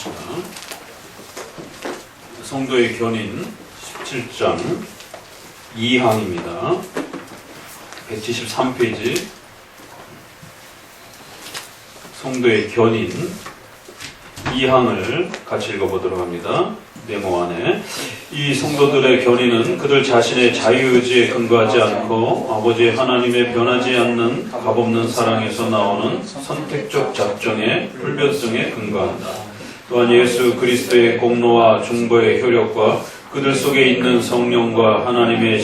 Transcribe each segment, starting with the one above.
봅시다. 성도의 견인 17장 2항입니다. 173페이지 성도의 견인 2항을 같이 읽어보도록 합니다. 네모 안에 이 성도들의 견인은 그들 자신의 자유의지에 근거하지 않고 아버지 하나님의 변하지 않는 값없는 사랑에서 나오는 선택적 작정의 불변성에 근거한다. 또한 예수 그리스도의 공로와 중보의 효력과 그들 속에 있는 성령과 하나님의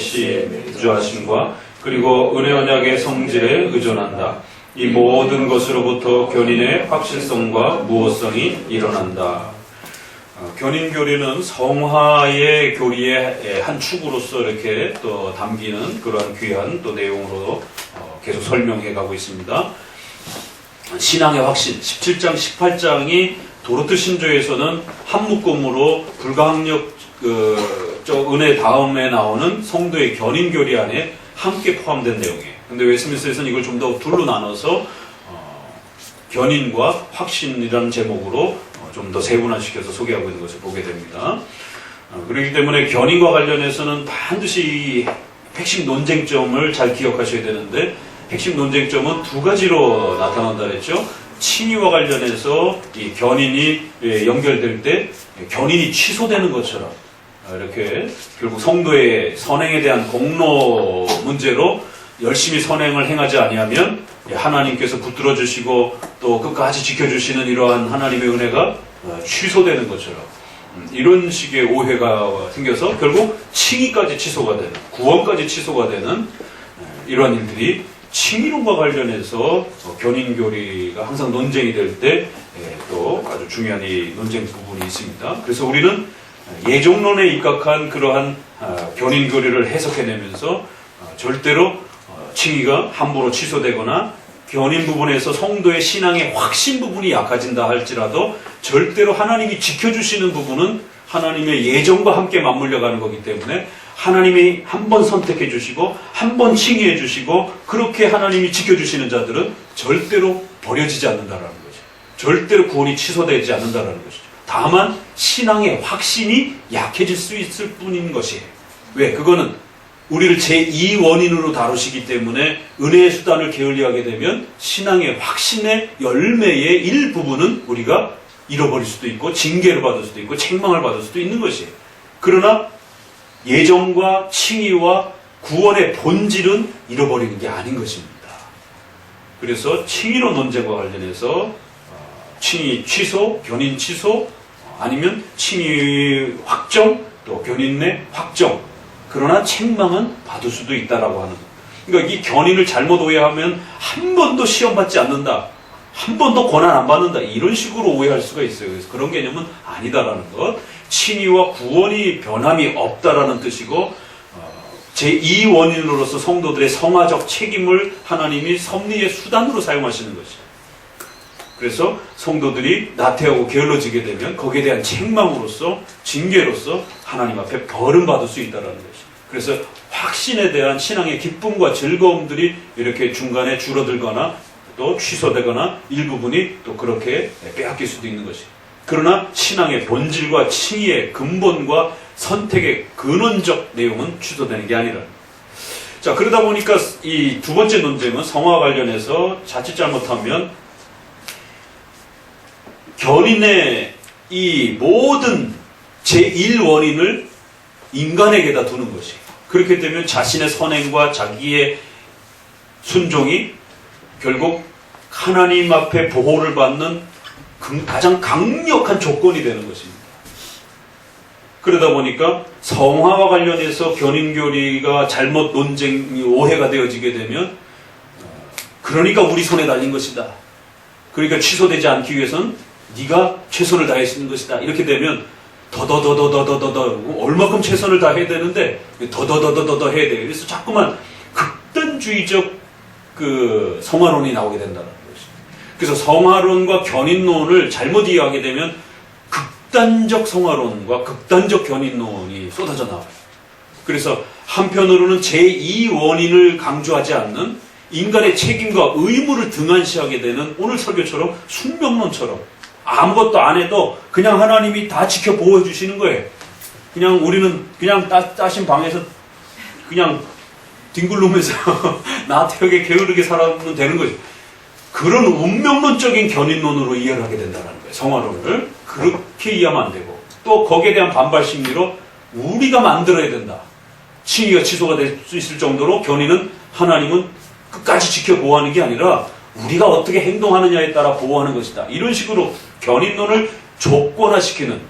구주하심과 그리고 은혜 언약의 성질에 의존한다. 이 모든 것으로부터 견인의 확실성과 무호성이 일어난다. 견인교리는 성화의 교리의 한 축으로서 이렇게 또 담기는 그러한 귀한 또 내용으로 계속 설명해 가고 있습니다. 신앙의 확신 17장 18장이 도르트 신조에서는 한 묶음으로 불가항력 은혜 다음에 나오는 성도의 견인교리 안에 함께 포함된 내용이에요. 근데 웨스민스터에서는 이걸 좀 더 둘로 나눠서 견인과 확신이라는 제목으로 좀 더 세분화시켜서 소개하고 있는 것을 보게 됩니다. 그렇기 때문에 견인과 관련해서는 반드시 핵심 논쟁점을 잘 기억하셔야 되는데 핵심 논쟁점은 두 가지로 나타난다 그랬죠. 칭의와 관련해서 이 견인이 연결될 때 견인이 취소되는 것처럼 이렇게 결국 성도의 선행에 대한 공로 문제로 열심히 선행을 행하지 아니하면 하나님께서 붙들어 주시고 또 끝까지 지켜주시는 이러한 하나님의 은혜가 취소되는 것처럼 이런 식의 오해가 생겨서 결국 칭의까지 취소가 되는, 구원까지 취소가 되는 이러한 일들이 칭의론과 관련해서 견인교리가 항상 논쟁이 될 때 또 아주 중요한 이 논쟁 부분이 있습니다. 그래서 우리는 예종론에 입각한 그러한 견인교리를 해석해내면서 절대로 칭의가 함부로 취소되거나 견인 부분에서 성도의 신앙의 확신 부분이 약해진다 할지라도 절대로 하나님이 지켜주시는 부분은 하나님의 예정과 함께 맞물려가는 거기 때문에 하나님이 한 번 선택해 주시고 한 번 칭의해 주시고 그렇게 하나님이 지켜주시는 자들은 절대로 버려지지 않는다라는 거죠. 절대로 구원이 취소되지 않는다라는 것이죠. 다만 신앙의 확신이 약해질 수 있을 뿐인 것이에요. 왜? 그거는 우리를 제2원인으로 다루시기 때문에 은혜의 수단을 게을리하게 되면 신앙의 확신의 열매의 일부분은 우리가 잃어버릴 수도 있고 징계를 받을 수도 있고 책망을 받을 수도 있는 것이에요. 그러나 예정과 칭의와 구원의 본질은 잃어버리는 게 아닌 것입니다. 그래서 칭의론 논쟁과 관련해서 칭의 취소, 견인 취소 아니면 칭의 확정 또 견인의 확정 그러나 책망은 받을 수도 있다라고 하는 것. 그러니까 이 견인을 잘못 오해하면 한 번도 시험 받지 않는다. 한 번도 고난 안 받는다. 이런 식으로 오해할 수가 있어요. 그래서 그런 개념은 아니다라는 것. 칭의와 구원이 변함이 없다라는 뜻이고 제2원인으로서 성도들의 성화적 책임을 하나님이 섭리의 수단으로 사용하시는 것이죠. 그래서 성도들이 나태하고 게을러지게 되면 거기에 대한 책망으로서 징계로서 하나님 앞에 벌을 받을 수 있다는 것이죠. 그래서 확신에 대한 신앙의 기쁨과 즐거움들이 이렇게 중간에 줄어들거나 또 취소되거나 일부분이 또 그렇게 빼앗길 수도 있는 것이죠. 그러나 신앙의 본질과 칭의의 근본과 선택의 근원적 내용은 취소되는 게 아니라. 자, 그러다 보니까 이 두 번째 논쟁은 성화 관련해서 자칫 잘못하면 견인의 이 모든 제1원인을 인간에게다 두는 것이. 그렇게 되면 자신의 선행과 자기의 순종이 결국 하나님 앞에 보호를 받는 가장 강력한 조건이 되는 것입니다. 그러다 보니까 성화와 관련해서 견인교리가 잘못 논쟁이 오해가 되어지게 되면 그러니까 우리 손에 달린 것이다. 그러니까 취소되지 않기 위해서는 네가 최선을 다해야 하는 것이다. 이렇게 되면 얼마큼 최선을 다해야 되는데 더더더더더 해야 돼. 그래서 자꾸만 극단주의적 그 성화론이 나오게 된다는 것입니다. 그래서 성화론과 견인론을 잘못 이해하게 되면 극단적 성화론과 극단적 견인론이 쏟아져 나와요. 그래서 한편으로는 제2원인을 강조하지 않는 인간의 책임과 의무를 등한시하게 되는 오늘 설교처럼 숙명론처럼 아무것도 안 해도 그냥 하나님이 다 지켜 보호해 주시는 거예요. 그냥 우리는 그냥 따신 방에서 그냥 뒹굴르면서 나태하게 게으르게 살아면 되는 거죠. 그런 운명론적인 견인론으로 이해를 하게 된다는 거예요. 성화론을. 그렇게 이해하면 안 되고, 또 거기에 대한 반발 심리로 우리가 만들어야 된다. 칭의가 취소가 될 수 있을 정도로 견인은 하나님은 끝까지 지켜 보호하는 게 아니라 우리가 어떻게 행동하느냐에 따라 보호하는 것이다. 이런 식으로 견인론을 조건화시키는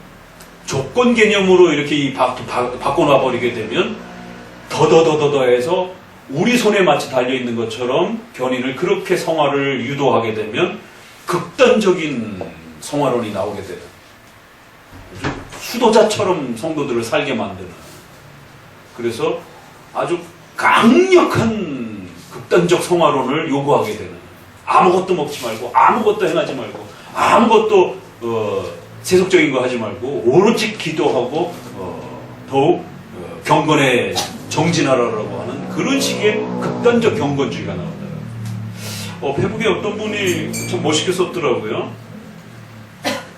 조건 개념으로 이렇게 바꿔놔 버리게 되면 더더더더해서 우리 손에 마치 달려있는 것처럼 견인을 그렇게 성화를 유도하게 되면 극단적인 성화론이 나오게 돼요. 수도자처럼 성도들을 살게 만드는, 그래서 아주 강력한 극단적 성화론을 요구하게 되는, 아무것도 먹지 말고 아무것도 행하지 말고 아무것도 세속적인 거 하지 말고 오로지 기도하고 더욱 경건에 정진하라고 하는 그런 식의 극단적 경건주의가 나온다. 페북에 어떤 분이 참 멋있게 썼더라고요.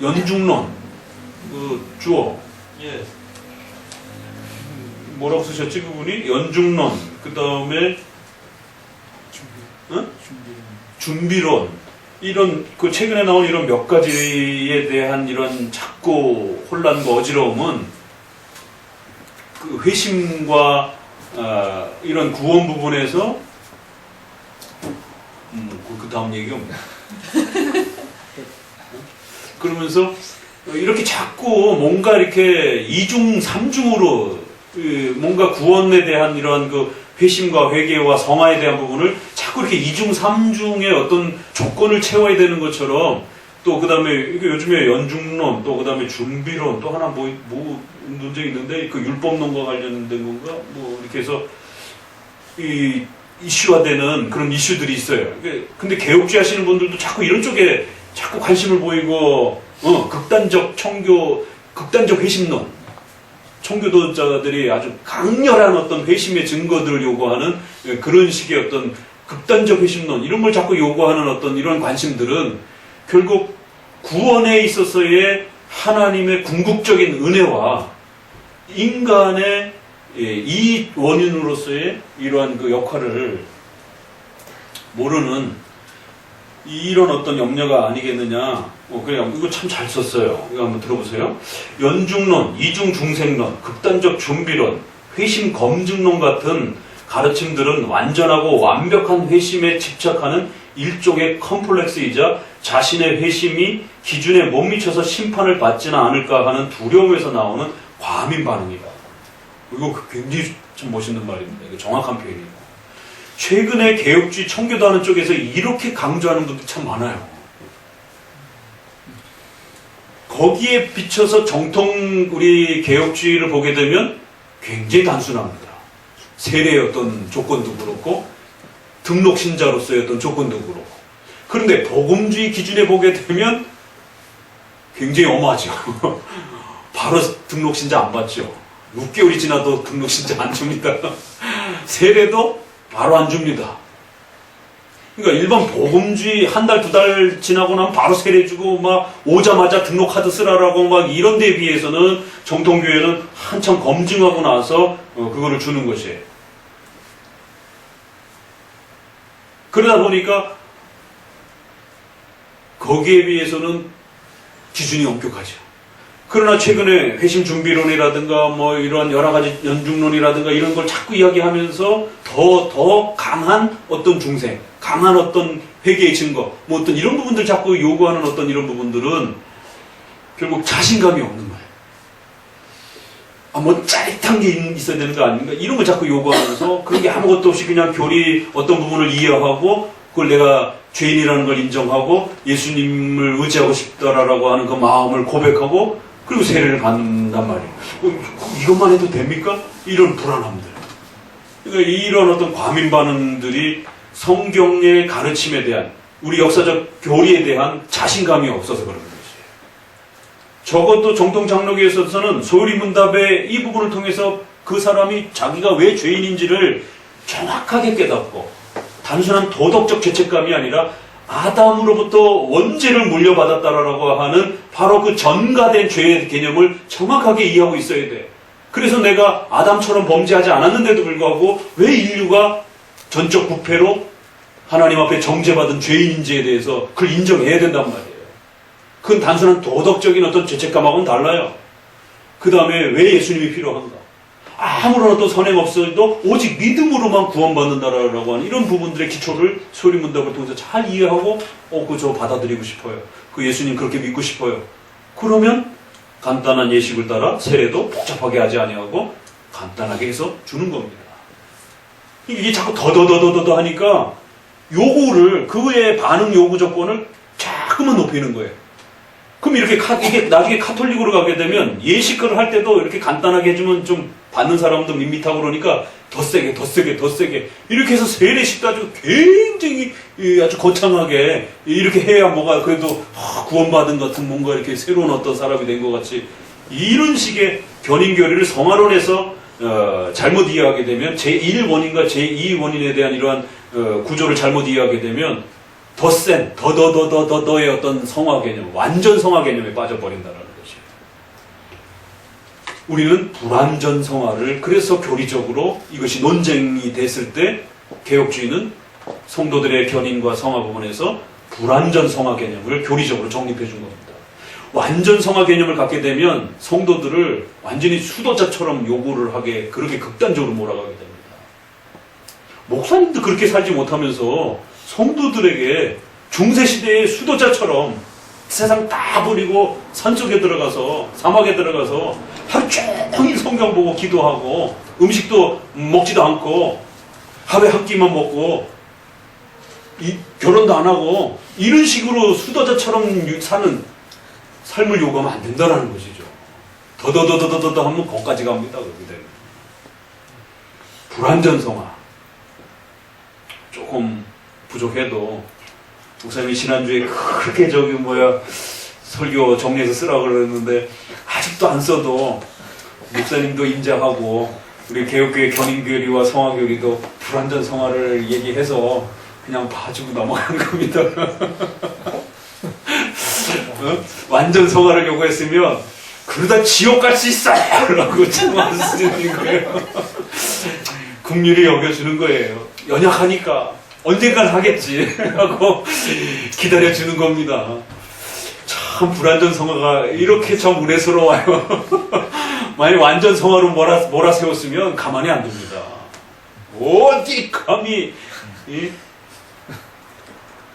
연중론, 주어. 예. 뭐라고 쓰셨지 그분이? 연중론, 그 다음에 준비론. 이런 그 최근에 나온 이런 몇 가지에 대한 이런 자꾸 혼란과 어지러움은 그 회심과 이런 구원 부분에서 그 다음 얘기가 뭐야? 그러면서 이렇게 자꾸 뭔가 이렇게 이중 삼중으로 뭔가 구원에 대한 이런 그 회심과 회개와 성화에 대한 부분을 자꾸 이렇게 이중 삼중의 어떤 조건을 채워야 되는 것처럼, 또 그 다음에 요즘에 연중론, 또 그 다음에 준비론, 또 하나 뭐 논쟁이 있는데 그 율법론과 관련된 건가 뭐 이렇게 해서 이 이슈화되는 그런 이슈들이 있어요. 근데 개혁주의 하시는 분들도 자꾸 이런 쪽에 자꾸 관심을 보이고, 극단적 청교, 극단적 회심론, 청교도자들이 아주 강렬한 어떤 회심의 증거들을 요구하는 그런 식의 어떤 극단적 회심론, 이런 걸 자꾸 요구하는 어떤 이런 관심들은 결국 구원에 있어서의 하나님의 궁극적인 은혜와 인간의 이 원인으로서의 이러한 그 역할을 모르는 이런 어떤 염려가 아니겠느냐. 그냥 이거 참 잘 썼어요. 이거 한번 들어보세요. 연중론, 이중중생론, 극단적 준비론, 회심 검증론 같은 가르침들은 완전하고 완벽한 회심에 집착하는 일종의 컴플렉스이자 자신의 회심이 기준에 못 미쳐서 심판을 받지는 않을까 하는 두려움에서 나오는 과민 반응이다. 이거 굉장히 참 멋있는 말입니다. 이거 정확한 표현이고. 최근에 개혁주의 청교도 하는 쪽에서 이렇게 강조하는 분들이 참 많아요. 거기에 비춰서 정통 우리 개혁주의를 보게 되면 굉장히 단순합니다. 세례의 어떤 조건도 그렇고 등록 신자로서의 어떤 조건도 그렇고. 그런데 복음주의 기준에 보게 되면 굉장히 엄하죠. 바로 등록 신자 안 받죠. 6개월이 지나도 등록 신자 안 줍니다. 세례도 바로 안 줍니다. 그러니까 일반 복음주의 한 달, 두 달 지나고 나면 바로 세례 주고 막 오자마자 등록 카드 쓰라라고 막 이런 데에 비해서는 정통교회는 한참 검증하고 나서 그거를 주는 것이에요. 그러다 보니까 거기에 비해서는 기준이 엄격하죠. 그러나 최근에 회심 준비론이라든가 뭐 이런 여러 가지 연중론이라든가 이런 걸 자꾸 이야기하면서 더 강한 어떤 중생, 강한 어떤 회개의 증거, 뭐 어떤 이런 부분들 자꾸 요구하는 어떤 이런 부분들은 결국 자신감이 없는 거예요. 뭐 짜릿한 게 있어야 되는 거 아닌가? 이런 걸 자꾸 요구하면서 그런 게 아무것도 없이 그냥 교리 어떤 부분을 이해하고 그걸 내가 죄인이라는 걸 인정하고 예수님을 의지하고 싶다라고 하는 그 마음을 고백하고 그리고 세례를 받는단 말이에요. 이것만 해도 됩니까? 이런 불안함들. 그러니까 이런 어떤 과민 반응들이 성경의 가르침에 대한 우리 역사적 교리에 대한 자신감이 없어서 그런 것이에요. 적어도 정통 장로교에서는 소리문답의 이 부분을 통해서 그 사람이 자기가 왜 죄인인지를 정확하게 깨닫고 단순한 도덕적 죄책감이 아니라 아담으로부터 원죄를 물려받았다라고 하는 바로 그 전가된 죄의 개념을 정확하게 이해하고 있어야 돼. 그래서 내가 아담처럼 범죄하지 않았는데도 불구하고 왜 인류가 전적 부패로 하나님 앞에 정죄받은 죄인인지에 대해서 그걸 인정해야 된단 말이에요. 그건 단순한 도덕적인 어떤 죄책감하고는 달라요. 그 다음에 왜 예수님이 필요한가? 아무런 어떤 선행 없어도 오직 믿음으로만 구원받는다라고 하는 이런 부분들의 기초를 소리문답을 통해서 잘 이해하고 그거 저 받아들이고 싶어요. 그 예수님 그렇게 믿고 싶어요. 그러면 간단한 예식을 따라 세례도 복잡하게 하지 아니하고 간단하게 해서 주는 겁니다. 이게 자꾸 더더더더더 하니까 요구를 그의 반응 요구 조건을 자꾸만 높이는 거예요. 그럼 이게 나중에 카톨릭으로 가게 되면 예식을 할 때도 이렇게 간단하게 해주면 좀 받는 사람도 밋밋하고 그러니까 더 세게 이렇게 해서 세례식도 아주 굉장히 아주 거창하게 이렇게 해야 뭐가 그래도 구원받은 같은 뭔가 이렇게 새로운 어떤 사람이 된 것 같이 이런 식의 견인교리를 성화론에서 잘못 이해하게 되면 제1원인과 제2원인에 대한 이러한 구조를 잘못 이해하게 되면 더 센, 더의 어떤 성화 개념, 완전 성화 개념에 빠져버린다는 것이에요. 우리는 불완전 성화를, 그래서 교리적으로 이것이 논쟁이 됐을 때, 개혁주의는 성도들의 견인과 성화 부분에서 불완전 성화 개념을 교리적으로 정립해 준 겁니다. 완전 성화 개념을 갖게 되면 성도들을 완전히 수도자처럼 요구를 하게, 그렇게 극단적으로 몰아가게 됩니다. 목사님도 그렇게 살지 못하면서 성도들에게 중세시대의 수도자처럼 세상 다 버리고 산속에 들어가서 사막에 들어가서 하루 종일 성경 보고 기도하고 음식도 먹지도 않고 하루에 한 끼만 먹고 결혼도 안 하고 이런 식으로 수도자처럼 사는 삶을 요구하면 안 된다는 것이죠. 더더더더더더 하면 거기까지 갑니다. 그렇게 되면 불완전 성화 조금 부족해도 목사님이 지난주에 그렇게 설교 정리해서 쓰라고 그랬는데 아직도 안 써도 목사님도 인정하고 우리 개혁교회 견인교리와 성화교리도 불완전 성화를 얘기해서 그냥 봐주고 넘어가는 겁니다. 완전 성화를 요구했으면 그러다 지옥 갈 수 있어요! 라고 참아할 수 있는 거예요. 긍휼히 여겨주는 거예요. 연약하니까 언젠간 하겠지 하고 기다려주는 겁니다. 참 불완전 성화가 이렇게 참 우레스러워요. 만약 완전 성화로 몰아세웠으면 가만히 안 둡니다. 어디 감히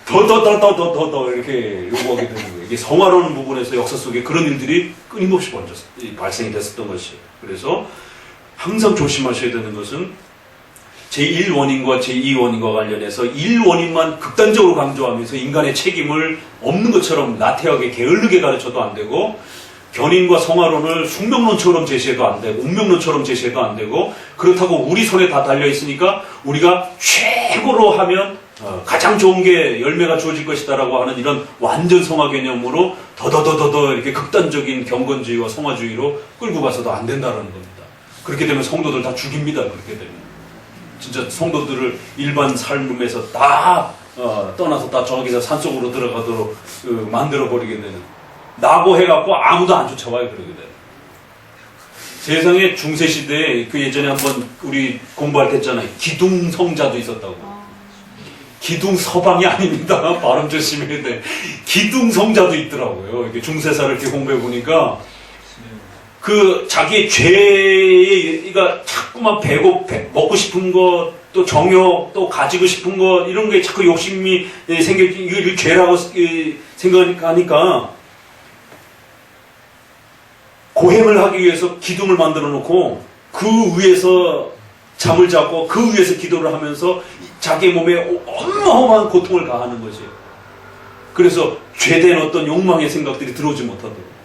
더 이렇게 요구하게 되는 거예요. 이게 성화라는 부분에서 역사 속에 그런 일들이 끊임없이 발생이 됐었던 것이에요. 그래서 항상 조심하셔야 되는 것은 제1원인과 제2원인과 관련해서 1원인만 극단적으로 강조하면서 인간의 책임을 없는 것처럼 나태하게 게을르게 가르쳐도 안 되고 견인과 성화론을 숙명론처럼 제시해도 안 되고 운명론처럼 제시해도 안 되고 그렇다고 우리 손에 다 달려있으니까 우리가 최고로 하면 가장 좋은 게 열매가 주어질 것이다라고 하는 이런 완전 성화 개념으로 더더더더더 이렇게 극단적인 경건주의와 성화주의로 끌고 가서도 안 된다는 겁니다. 그렇게 되면 성도들 다 죽입니다. 그렇게 되면. 진짜 성도들을 일반 삶에서 다 떠나서 다 저기서 산속으로 들어가도록 만들어버리게 되는 나고 해갖고 아무도 안 쫓아와요. 그러게 돼요. 세상에 중세시대에 그 예전에 한번 우리 공부할 때 했잖아요. 기둥성자도 있었다고. 기둥서방이 아닙니다. 발음 조심해야 돼. 기둥성자도 있더라고요. 이렇게 중세사를 이렇게 공부해 보니까 그 자기 죄가 자꾸만 먹고 싶은 것, 또 정욕, 또 가지고 싶은 것 이런 게 자꾸 욕심이 이걸 죄라고 생각하니까 고행을 하기 위해서 기둥을 만들어 놓고 그 위에서 잠을 자고 그 위에서 기도를 하면서 자기 몸에 어마어마한 고통을 가하는 거지. 그래서 죄된 어떤 욕망의 생각들이 들어오지 못하도록.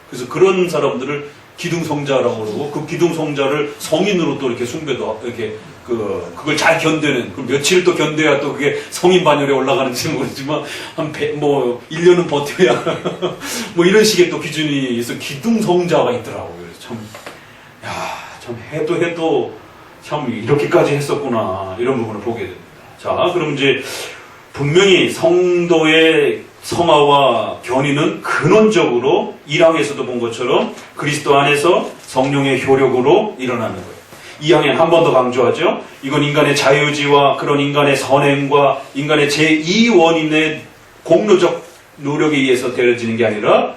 그래서 그런 사람들을 기둥성자라고 그러고 그 기둥성자를 성인으로 또 이렇게 숭배도 이렇게 그걸 잘 견뎌낸 그 며칠을 또 견뎌야 또 그게 성인 반열에 올라가는지는 모르지만 한 1년은 버텨야 뭐 이런 식의 또 기준이 있어 기둥성자가 있더라고요. 그래서 참 해도 참 이렇게까지 했었구나 이런 부분을 보게 됩니다. 자, 그럼 이제 분명히 성도의 성화와 견인은 근원적으로 1항에서도 본 것처럼 그리스도 안에서 성령의 효력으로 일어나는 거예요. 2항엔 한 번 더 강조하죠. 이건 인간의 자유의지와 그런 인간의 선행과 인간의 제2원인의 공로적 노력에 의해서 되어지는 게 아니라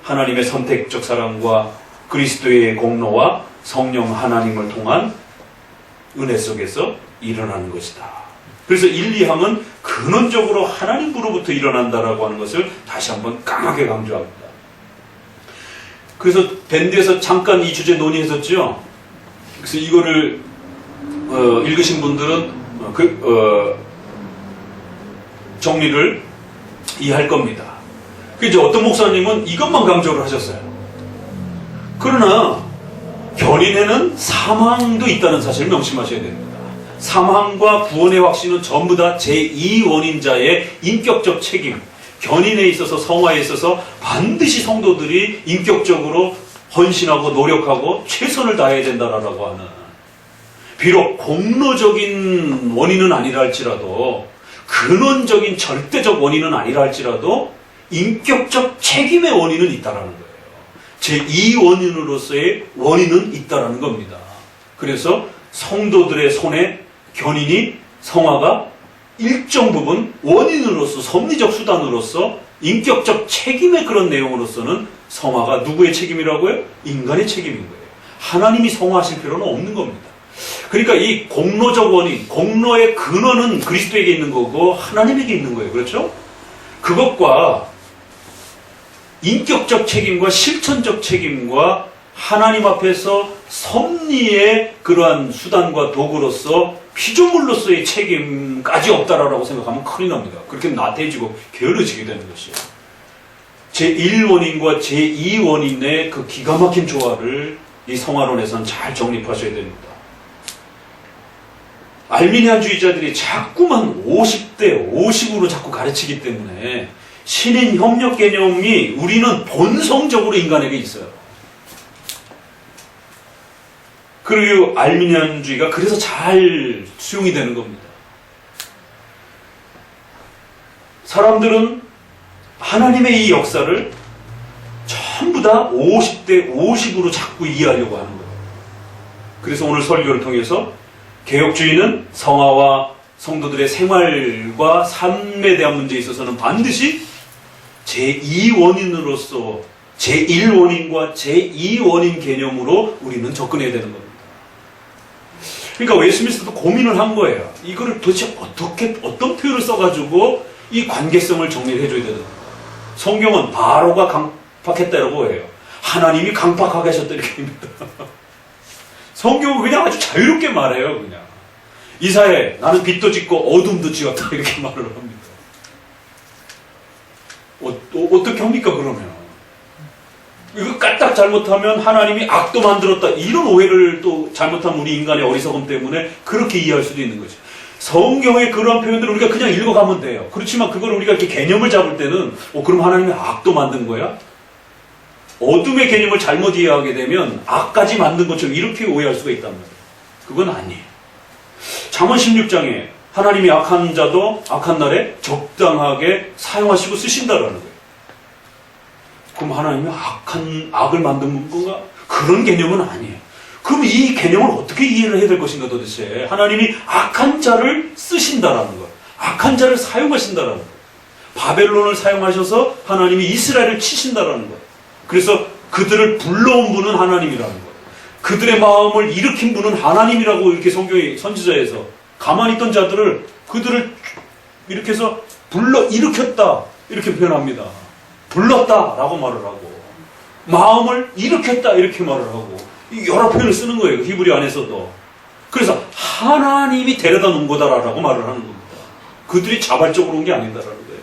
하나님의 선택적 사랑과 그리스도의 공로와 성령 하나님을 통한 은혜 속에서 일어나는 것이다. 그래서 1, 2항은 근원적으로 하나님으로부터 일어난다라고 하는 것을 다시 한번 강하게 강조합니다. 그래서 밴드에서 잠깐 이 주제 논의했었죠. 그래서 이거를 읽으신 분들은 정리를 이해할 겁니다. 이제 어떤 목사님은 이것만 강조를 하셨어요. 그러나 견인에는 사망도 있다는 사실을 명심하셔야 됩니다. 사망과 구원의 확신은 전부 다 제2원인자의 인격적 책임, 견인에 있어서 성화에 있어서 반드시 성도들이 인격적으로 헌신하고 노력하고 최선을 다해야 된다라고 하는, 비록 공로적인 원인은 아니라 할지라도 근원적인 절대적 원인은 아니라 할지라도 인격적 책임의 원인은 있다라는 거예요. 제2원인으로서의 원인은 있다라는 겁니다. 그래서 성도들의 손에 견인이, 성화가 일정 부분 원인으로서, 섭리적 수단으로서 인격적 책임의 그런 내용으로서는 성화가 누구의 책임이라고요? 인간의 책임인 거예요. 하나님이 성화하실 필요는 없는 겁니다. 그러니까 이 공로적 원인, 공로의 근원은 그리스도에게 있는 거고 하나님에게 있는 거예요. 그렇죠? 그것과 인격적 책임과 실천적 책임과 하나님 앞에서 섭리의 그러한 수단과 도구로서 피조물로서의 책임까지 없다라고 생각하면 큰일 납니다. 그렇게 나태해지고 게을러지게 되는 것이에요. 제1원인과 제2원인의 그 기가 막힌 조화를 이 성화론에서는 잘 정립하셔야 됩니다. 알미니안주의자들이 자꾸만 50대 50으로 자꾸 가르치기 때문에 신인 협력 개념이 우리는 본성적으로 인간에게 있어요. 그리고 알미니안주의가 그래서 잘 수용이 되는 겁니다. 사람들은 하나님의 이 역사를 전부 다 50대 50으로 자꾸 이해하려고 하는 거예요. 그래서 오늘 설교를 통해서 개혁주의는 성화와 성도들의 생활과 삶에 대한 문제에 있어서는 반드시 제2원인으로서 제1원인과 제2원인 개념으로 우리는 접근해야 되는 겁니다. 그러니까 웨스민스터도 고민을 한 거예요. 이거를 도대체 어떤 표현을 써가지고 이 관계성을 정리를 해줘야 되는 거예요. 성경은 바로가 강팍했다라고 해요. 하나님이 강팍하게 하셨다 이렇게 합니다. 성경은 그냥 아주 자유롭게 말해요. 그냥 이사야 나는 빛도 짓고 어둠도 지었다 이렇게 말을 합니다. 어떻게 합니까 그러면? 이거 까딱 잘못하면 하나님이 악도 만들었다 이런 오해를 또 잘못하면 우리 인간의 어리석음 때문에 그렇게 이해할 수도 있는 거죠. 성경의 그러한 표현들을 우리가 그냥 읽어가면 돼요. 그렇지만 그걸 우리가 이렇게 개념을 잡을 때는 그럼 하나님이 악도 만든 거야? 어둠의 개념을 잘못 이해하게 되면 악까지 만든 것처럼 이렇게 오해할 수가 있단 말이에요. 그건 아니에요. 잠언 16장에 하나님이 악한 자도 악한 날에 적당하게 사용하시고 쓰신다라는 거예요. 그럼 하나님이 악을 만든 건가? 그런 개념은 아니에요. 그럼 이 개념을 어떻게 이해를 해야 될 것인가 도대체? 하나님이 악한 자를 쓰신다라는 것, 악한 자를 사용하신다라는 것, 바벨론을 사용하셔서 하나님이 이스라엘을 치신다라는 것, 그래서 그들을 불러온 분은 하나님이라는 것, 그들의 마음을 일으킨 분은 하나님이라고 이렇게 성경의 선지자에서 가만히 있던 자들을 그들을 이렇게 해서 불러 일으켰다 이렇게 표현합니다. 불렀다라고 말을 하고 마음을 일으켰다 이렇게 말을 하고 여러 표현을 쓰는 거예요. 히브리 안에서도. 그래서 하나님이 데려다 놓은 거다라고 말을 하는 겁니다. 그들이 자발적으로 온 게 아니다라는 거예요.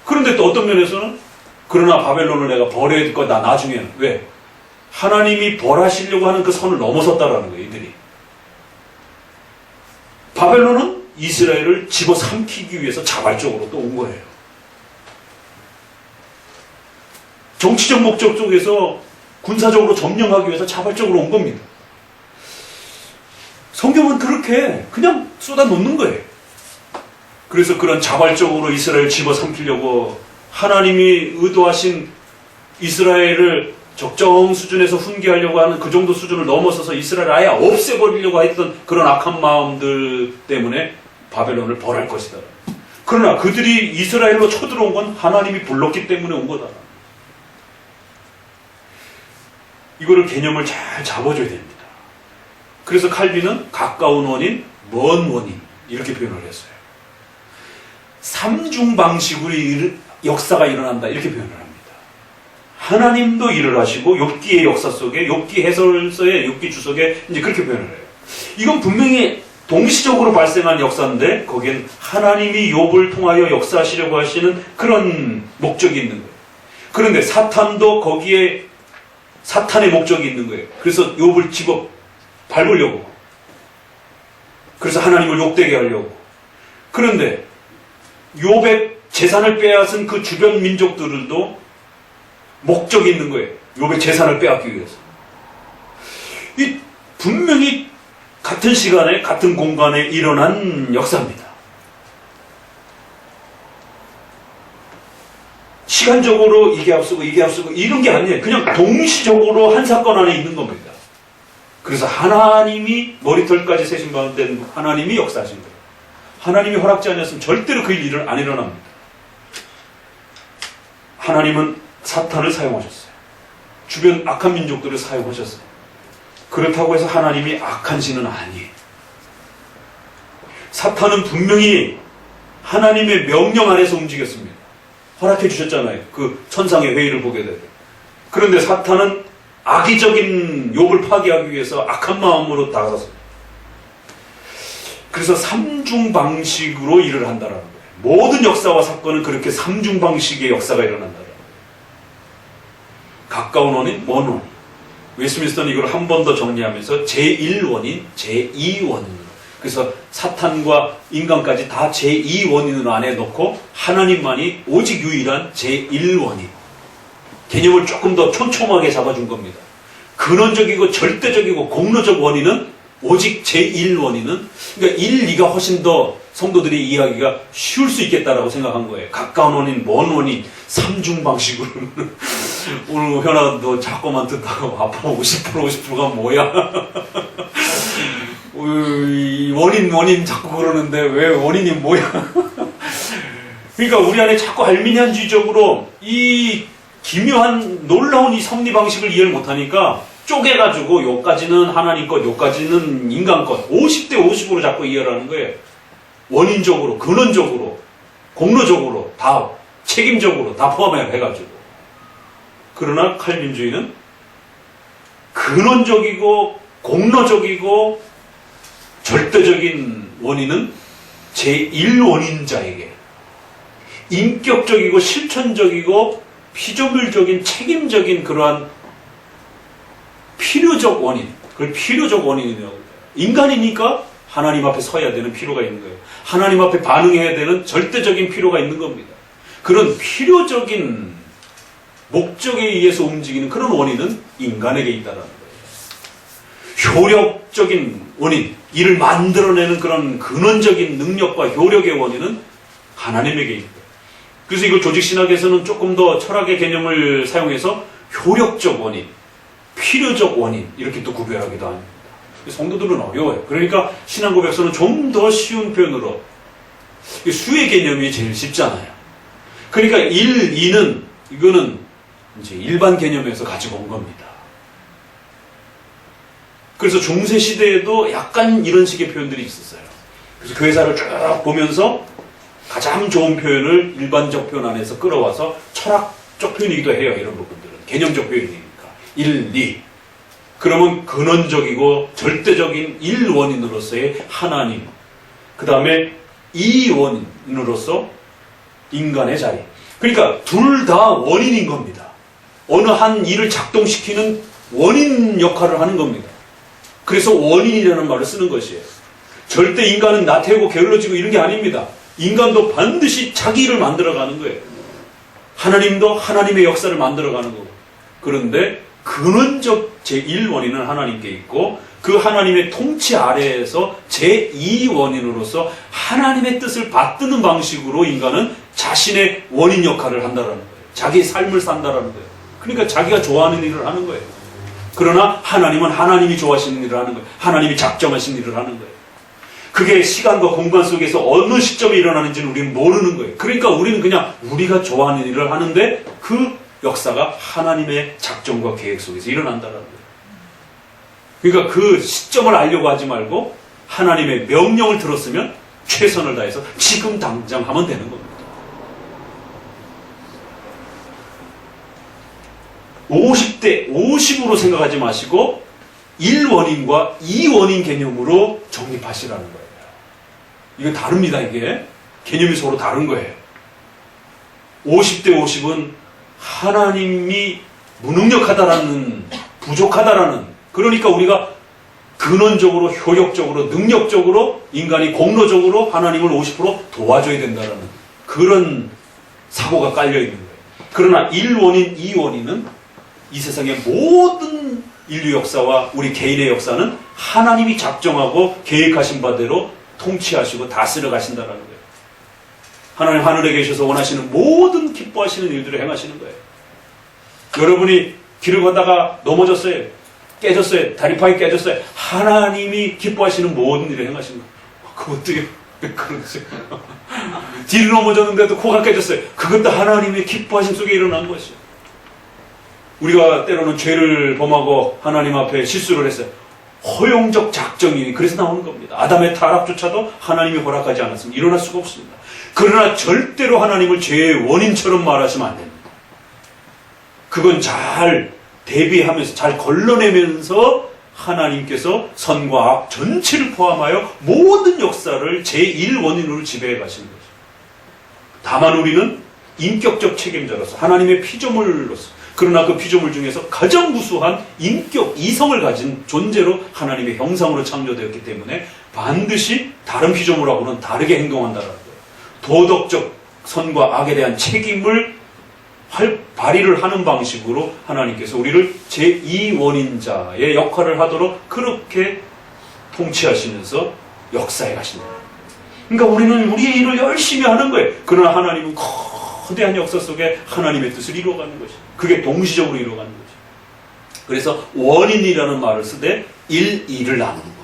그런데 또 어떤 면에서는 그러나 바벨론을 내가 버려야 될 거다 나중에는. 왜? 하나님이 벌하시려고 하는 그 선을 넘어섰다라는 거예요. 이들이. 바벨론은 이스라엘을 집어삼키기 위해서 자발적으로 또 온 거예요. 정치적 목적 쪽에서 군사적으로 점령하기 위해서 자발적으로 온 겁니다. 성경은 그렇게 그냥 쏟아 놓는 거예요. 그래서 그런 자발적으로 이스라엘을 집어삼키려고 하나님이 의도하신 이스라엘을 적정 수준에서 훈계하려고 하는 그 정도 수준을 넘어서서 이스라엘을 아예 없애버리려고 했던 그런 악한 마음들 때문에 바벨론을 벌할 것이다. 그러나 그들이 이스라엘로 쳐들어온 건 하나님이 불렀기 때문에 온 거다. 이거를 개념을 잘 잡아줘야 됩니다. 그래서 칼빈은 가까운 원인, 먼 원인 이렇게 표현을 했어요. 삼중 방식으로 역사가 일어난다 이렇게 표현을 합니다. 하나님도 일을 하시고 욥기의 역사 속에 욥기 해설서의 욥기 주석에 이제 그렇게 표현을 해요. 이건 분명히 동시적으로 발생한 역사인데 거기엔 하나님이 욥을 통하여 역사하시려고 하시는 그런 목적이 있는 거예요. 그런데 사탄도 거기에 사탄의 목적이 있는 거예요. 그래서 욥을 집어 밟으려고. 그래서 하나님을 욕되게 하려고. 그런데 욥의 재산을 빼앗은 그 주변 민족들도 목적이 있는 거예요. 욥의 재산을 빼앗기 위해서. 이 분명히 같은 시간에 같은 공간에 일어난 역사입니다. 시간적으로 이게 앞서고 이게 앞서고 이런 게 아니에요. 그냥 동시적으로 한 사건 안에 있는 겁니다. 그래서 하나님이 머리털까지 세신 가운데 하나님이 역사하신 거예요. 하나님이 허락지 않았으면 절대로 그 일은 안 일어납니다. 하나님은 사탄을 사용하셨어요. 주변 악한 민족들을 사용하셨어요. 그렇다고 해서 하나님이 악한 신은 아니에요. 사탄은 분명히 하나님의 명령 안에서 움직였습니다. 허락해 주셨잖아요. 그 천상의 회의를 보게 되고. 그런데 사탄은 악의적인 욥을 파괴하기 위해서 악한 마음으로 다가섰어요. 그래서 삼중 방식으로 일을 한다라는 거예요. 모든 역사와 사건은 그렇게 삼중 방식의 역사가 일어난다라는 거예요. 가까운 원인, 먼 원인. 웨스민스터는 이걸 한 번 더 정리하면서 제1원인, 제2원인으로. 그래서 사탄과 인간까지 다 제2원인으로 안에 넣고 하나님만이 오직 유일한 제1원인. 개념을 조금 더 촘촘하게 잡아준 겁니다. 근원적이고 절대적이고 공로적 원인은 오직 제1원인은 그러니까 1, 2가 훨씬 더 성도들이 이해하기가 쉬울 수 있겠다라고 생각한 거예요. 가까운 원인, 먼 원인, 삼중 방식으로. 오늘 현아 너 자꾸만 듣다가 아빠 50%가 뭐야? 원인 자꾸 그러는데 왜 원인이 뭐야? 그러니까 우리 안에 자꾸 알미니안주의적으로 이 기묘한 놀라운 이 섭리 방식을 이해를 못하니까 쪼개가지고 요까지는 하나님 것, 요까지는 인간 것 50대 50으로 자꾸 이해를 하는 거예요. 원인적으로, 근원적으로, 공로적으로, 다 책임적으로 다 포함해가지고. 그러나 칼빈주의는 근원적이고 공로적이고 절대적인 원인은 제1원인자에게 인격적이고 실천적이고 피조물적인 책임적인 그러한 필요적 원인, 그걸 필요적 원인이라고. 인간이니까 하나님 앞에 서야 되는 필요가 있는 거예요. 하나님 앞에 반응해야 되는 절대적인 필요가 있는 겁니다. 그런 필요적인 목적에 의해서 움직이는 그런 원인은 인간에게 있다는 거예요. 효력적인 원인, 이를 만들어내는 그런 근원적인 능력과 효력의 원인은 하나님에게 있다. 그래서 이걸 조직신학에서는 조금 더 철학의 개념을 사용해서 효력적 원인, 필요적 원인 이렇게 또 구별하기도 합니다. 성도들은 어려워요. 그러니까 신앙고백서는 좀 더 쉬운 표현으로 수의 개념이 제일 쉽잖아요. 그러니까 1, 2는 이거는 이제 일반 개념에서 가지고 온 겁니다. 그래서 중세 시대에도 약간 이런 식의 표현들이 있었어요. 그래서 교회사를 쭉 보면서 가장 좋은 표현을 일반적 표현 안에서 끌어와서 철학적 표현이기도 해요. 이런 부분들은 개념적 표현이니까 1, 2. 그러면 근원적이고 절대적인 1원인으로서의 하나님, 그 다음에 2원인으로서 인간의 자리. 그러니까 둘 다 원인인 겁니다. 어느 한 일을 작동시키는 원인 역할을 하는 겁니다. 그래서 원인이라는 말을 쓰는 것이에요. 절대 인간은 나태하고 게을러지고 이런 게 아닙니다. 인간도 반드시 자기 일을 만들어가는 거예요. 하나님도 하나님의 역사를 만들어가는 거고. 그런데 근원적 제1원인은 하나님께 있고 그 하나님의 통치 아래에서 제2원인으로서 하나님의 뜻을 받드는 방식으로 인간은 자신의 원인 역할을 한다라는 거예요. 자기의 삶을 산다라는 거예요. 그러니까 자기가 좋아하는 일을 하는 거예요. 그러나 하나님은 하나님이 좋아하시는 일을 하는 거예요. 하나님이 작정하신 일을 하는 거예요. 그게 시간과 공간 속에서 어느 시점에 일어나는지는 우리는 모르는 거예요. 그러니까 우리는 그냥 우리가 좋아하는 일을 하는데 그 역사가 하나님의 작정과 계획 속에서 일어난다는 거예요. 그러니까 그 시점을 알려고 하지 말고 하나님의 명령을 들었으면 최선을 다해서 지금 당장 하면 되는 겁니다. 50대 50으로 생각하지 마시고 1원인과 2원인 개념으로 정립하시라는 거예요. 이거 다릅니다. 이게 개념이 서로 다른 거예요. 50대 50은 하나님이 무능력하다라는, 부족하다라는, 그러니까 우리가 근원적으로, 효력적으로, 능력적으로, 인간이 공로적으로 하나님을 50% 도와줘야 된다는 그런 사고가 깔려있는 거예요. 그러나 1원인, 2원인은 이 세상의 모든 인류 역사와 우리 개인의 역사는 하나님이 작정하고 계획하신 바대로 통치하시고 다스려 가신다는 거예요. 하나님 하늘에 계셔서 원하시는 모든 기뻐하시는 일들을 행하시는 거예요. 여러분이 길을 걷다가 넘어졌어요. 깨졌어요. 다리파이 깨졌어요. 하나님이 기뻐하시는 모든 일을 행하시는 거예요. 그것도요. 그렇지. 뒤로 넘어졌는데도 코가 깨졌어요. 그것도 하나님의 기뻐하심 속에 일어난 것이요. 우리가 때로는 죄를 범하고 하나님 앞에 실수를 했어요. 허용적 작정이 그래서 나오는 겁니다. 아담의 타락조차도 하나님이 허락하지 않았으면 일어날 수가 없습니다. 그러나 절대로 하나님을 죄의 원인처럼 말하시면 안 됩니다. 그건 잘 대비하면서 잘 걸러내면서 하나님께서 선과 악 전체를 포함하여 모든 역사를 제1원인으로 지배해 가시는 거죠. 다만 우리는 인격적 책임자로서 하나님의 피조물로서, 그러나 그 피조물 중에서 가장 무수한 인격, 이성을 가진 존재로 하나님의 형상으로 창조되었기 때문에 반드시 다른 피조물하고는 다르게 행동한다는 거예요. 도덕적 선과 악에 대한 책임을 발휘를 하는 방식으로 하나님께서 우리를 제2원인자의 역할을 하도록 그렇게 통치하시면서 역사에 가신다. 그러니까 우리는 우리의 일을 열심히 하는 거예요. 그러나 하나님은 거대한 역사 속에 하나님의 뜻을 이루어가는 것이죠. 그게 동시적으로 이루어가는 거죠. 그래서 원인이라는 말을 쓰되 1, 2를 나누는 겁니다.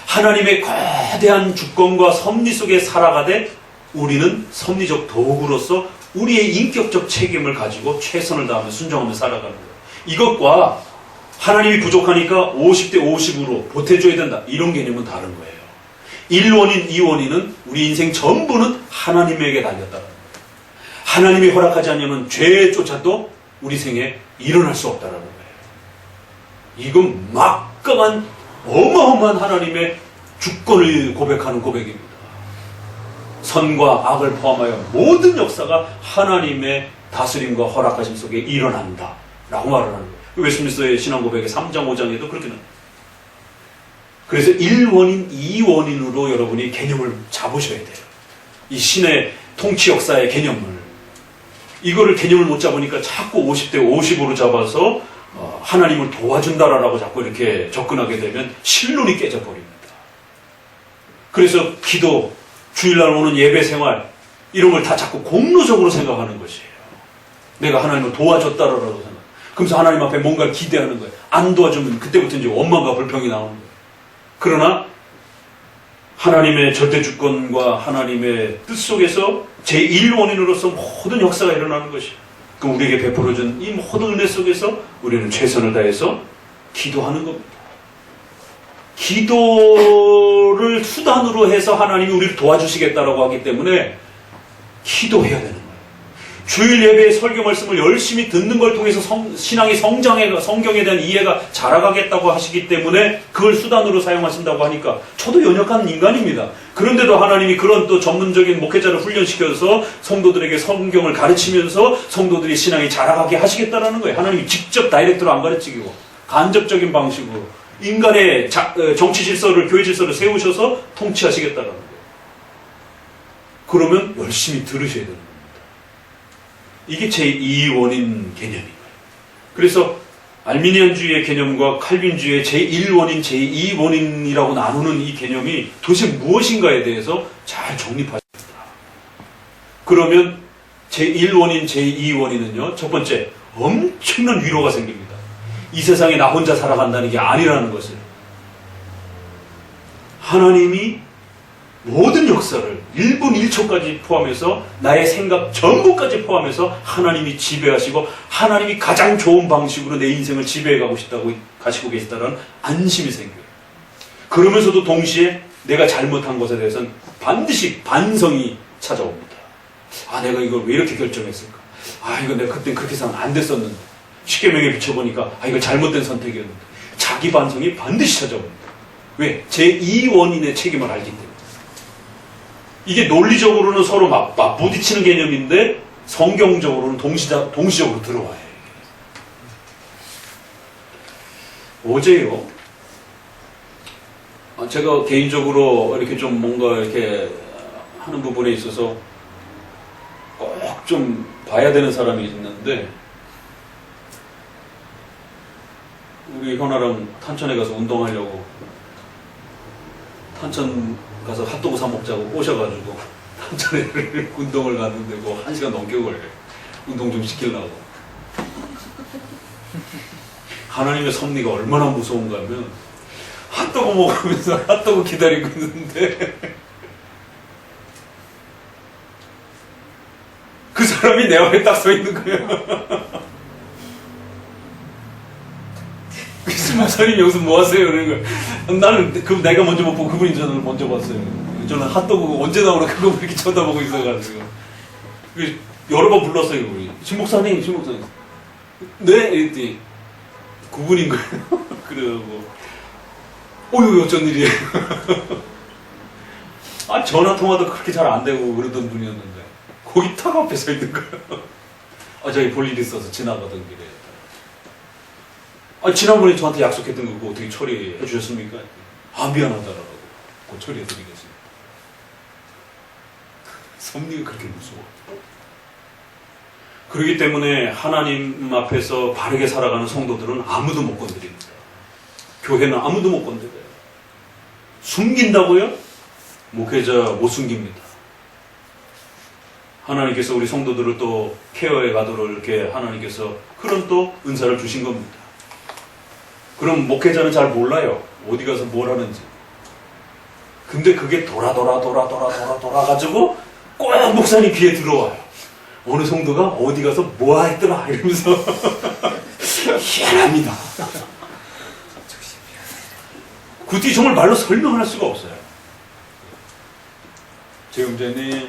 하나님의 거대한 주권과 섭리 속에 살아가되 우리는 섭리적 도구로서 우리의 인격적 책임을 가지고 최선을 다하며 순종하며 살아가는 거예요. 이것과 하나님이 부족하니까 50대 50으로 보태줘야 된다. 이런 개념은 다른 거예요. 1원인, 2원인은 우리 인생 전부는 하나님에게 달렸다는 거예요. 하나님이 허락하지 않으면 죄조차도 우리 생에 일어날 수 없다는 거예요. 이건 막강한 어마어마한 하나님의 주권을 고백하는 고백입니다. 선과 악을 포함하여 모든 역사가 하나님의 다스림과 허락하심 속에 일어난다 라고 말을 하는 거예요. 웨스트민스터의 신앙 고백의 3장 5장에도 그렇게 나옵니다. 그래서 1원인, 2원인으로 여러분이 개념을 잡으셔야 돼요. 이 신의 통치 역사의 개념을. 이거를 개념을 못 잡으니까 자꾸 50대 50으로 잡아서 하나님을 도와준다라고 자꾸 이렇게 접근하게 되면 신론이 깨져버립니다. 그래서 기도, 주일날 오는 예배 생활 이런 걸 다 자꾸 공로적으로 생각하는 것이에요. 내가 하나님을 도와줬다라고 생각. 그러면서 하나님 앞에 뭔가를 기대하는 거예요. 안 도와주면 그때부터 이제 원망과 불평이 나오는 거예요. 그러나 하나님의 절대 주권과 하나님의 뜻 속에서 제1원인으로서 모든 역사가 일어나는 것이에요. 그럼 우리에게 베풀어준 이 모든 은혜 속에서 우리는 최선을 다해서 기도하는 겁니다. 기도를 수단으로 해서 하나님이 우리를 도와주시겠다라고 하기 때문에 기도해야 되는 거예요. 주일 예배의 설교 말씀을 열심히 듣는 걸 통해서 신앙이 성경에 대한 이해가 자라가겠다고 하시기 때문에 그걸 수단으로 사용하신다고 하니까 저도 연약한 인간입니다. 그런데도 하나님이 그런 또 전문적인 목회자를 훈련시켜서 성도들에게 성경을 가르치면서 성도들이 신앙이 자라가게 하시겠다라는 거예요. 하나님이 직접 다이렉트로 안 가르치고 간접적인 방식으로 인간의 정치 질서를, 교회 질서를 세우셔서 통치하시겠다라는 거예요. 그러면 열심히 들으셔야 되는 겁니다. 이게 제2원인 개념인 거예요. 그래서 알미니안주의의 개념과 칼빈주의의 제1원인, 제2원인이라고 나누는 이 개념이 도대체 무엇인가에 대해서 잘 정립하십니다. 그러면 제1원인, 제2원인은요, 첫 번째, 엄청난 위로가 생깁니다. 이 세상에 나 혼자 살아간다는 게 아니라는 것을. 하나님이 모든 역사를 1분 1초까지 포함해서 나의 생각 전부까지 포함해서 하나님이 지배하시고 하나님이 가장 좋은 방식으로 내 인생을 지배해 가시고 계시다는 안심이 생겨요. 그러면서도 동시에 내가 잘못한 것에 대해서는 반드시 반성이 찾아옵니다. 아, 내가 이걸 왜 이렇게 결정했을까? 아, 이거 내가 그때 그렇게 생각 안 됐었는데. 십계명에 비춰보니까 아, 이거 잘못된 선택이었는데. 자기 반성이 반드시 찾아옵니다. 왜? 제2원인의 책임을 알기 때문에. 이게 논리적으로는 서로 부딪히는 개념인데 성경적으로는 동시적으로 들어와요. 어제요. 제가 개인적으로 이렇게 좀 뭔가 이렇게 하는 부분에 있어서 꼭 좀 봐야 되는 사람이 있는데, 우리 현아랑 탄천에 가서 운동하려고 탄천 가서 핫도그 사 먹자고 꼬셔가지고 탄천에 운동을 갔는데 뭐 1시간 넘게 걸려요. 운동 좀 시키려고. 하나님의 섭리가 얼마나 무서운가 하면 핫도그 먹으면서 핫도그 기다리고 있는데 그 사람이 내 앞에 딱 서 있는 거예요. 목사님 여기서 뭐 하세요? 그러는 거야. 나는 내가 먼저 못 보고 그분이 저를 먼저 봤어요. 저는 핫도그 언제 나오나 그거 이렇게 쳐다보고 있어가지고 여러 번 불렀어요. 우리 신 목사님. 네? 이랬더니 그분인 거예요. 그래가지고 어휴 어쩐 일이에요. 아, 전화 통화도 그렇게 잘 안 되고 그러던 분이었는데 거기 탁 앞에 서 있는 거예요. 아, 저기 볼 일이 있어서 지나가던 길에. 아, 지난번에 저한테 약속했던 거 그거 어떻게 처리해 주셨습니까? 아, 미안하다라고. 그거 처리해 드리겠습니다. 섭리가 그렇게 무서워. 그렇기 때문에 하나님 앞에서 바르게 살아가는 성도들은 아무도 못 건드립니다. 교회는 아무도 못 건드려요. 숨긴다고요? 목회자 못 숨깁니다. 하나님께서 우리 성도들을 또 케어해 가도록 이렇게 하나님께서 그런 또 은사를 주신 겁니다. 그럼 목회자는 잘 몰라요. 어디 가서 뭘 하는지. 근데 그게 돌아가지고 꼭 목사님 귀에 들어와요. 어느 성도가 어디 가서 뭐 했더라 이러면서 희한합니다. 그뒤 정말 말로 설명할 수가 없어요. 재음재님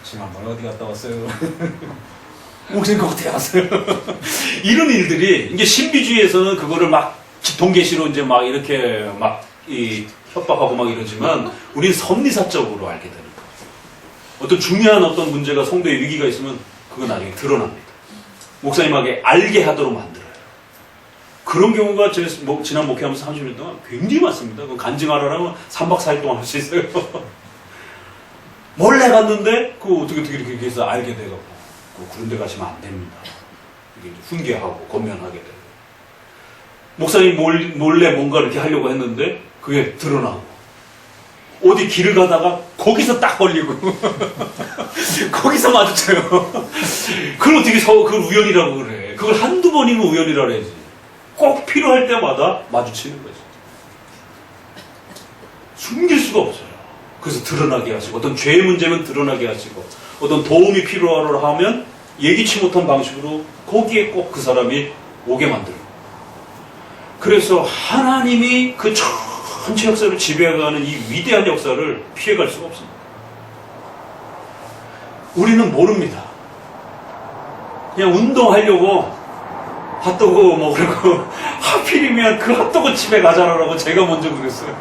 지난번에 어디 갔다 왔어요? 목사님 어떻게 왔어요? 이런 일들이 이게 신비주의에서는 그거를 막 동계시로 이제 막 이렇게 막 협박하고 막 이러지만 우리는 섭리사적으로 알게 되는 거예요. 어떤 중요한 어떤 문제가 성도의 위기가 있으면 그건 나중에 드러납니다. 목사님에게 알게 하도록 만들어요. 그런 경우가 제 지난 목회하면서 30년 동안 굉장히 많습니다. 그 간증하라면 3박 4일 동안 할 수 있어요. 몰래 갔는데 그 어떻게 이렇게 해서 알게 돼갖고 그런 데 가시면 안 됩니다. 이게 훈계하고 권면하게 돼요. 목사님 몰래 뭔가 이렇게 하려고 했는데 그게 드러나고 어디 길을 가다가 거기서 딱 걸리고 거기서 마주쳐요. 그걸 어떻게 그걸 우연이라고 그래. 그걸 한두 번이면 우연이라 그래야지. 꼭 필요할 때마다 마주치는 거지. 숨길 수가 없어요. 그래서 드러나게 하시고 어떤 죄의 문제면 드러나게 하시고 어떤 도움이 필요하러 하면 예기치 못한 방식으로 거기에 꼭 그 사람이 오게 만들고 그래서 하나님이 그 전체 역사를 지배해가는 이 위대한 역사를 피해갈 수가 없습니다. 우리는 모릅니다. 그냥 운동하려고 핫도그 먹으려고 하필이면 그 핫도그 집에 가자라고 제가 먼저 그랬어요.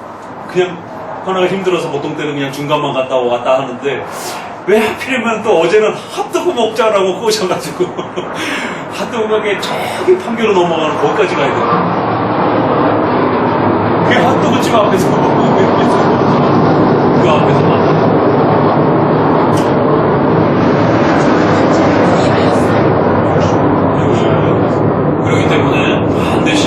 그냥 하나가 힘들어서 보통 때는 그냥 중간만 갔다 왔다 하는데 왜 하필이면 또 어제는 핫도그 먹자라고 꼬셔가지고 핫도그 가게 저기 판교로 넘어가는 거기까지 가야 돼요. 그 핫도그집 앞에서 그 앞에서 만나. 그렇기 때문에 반드시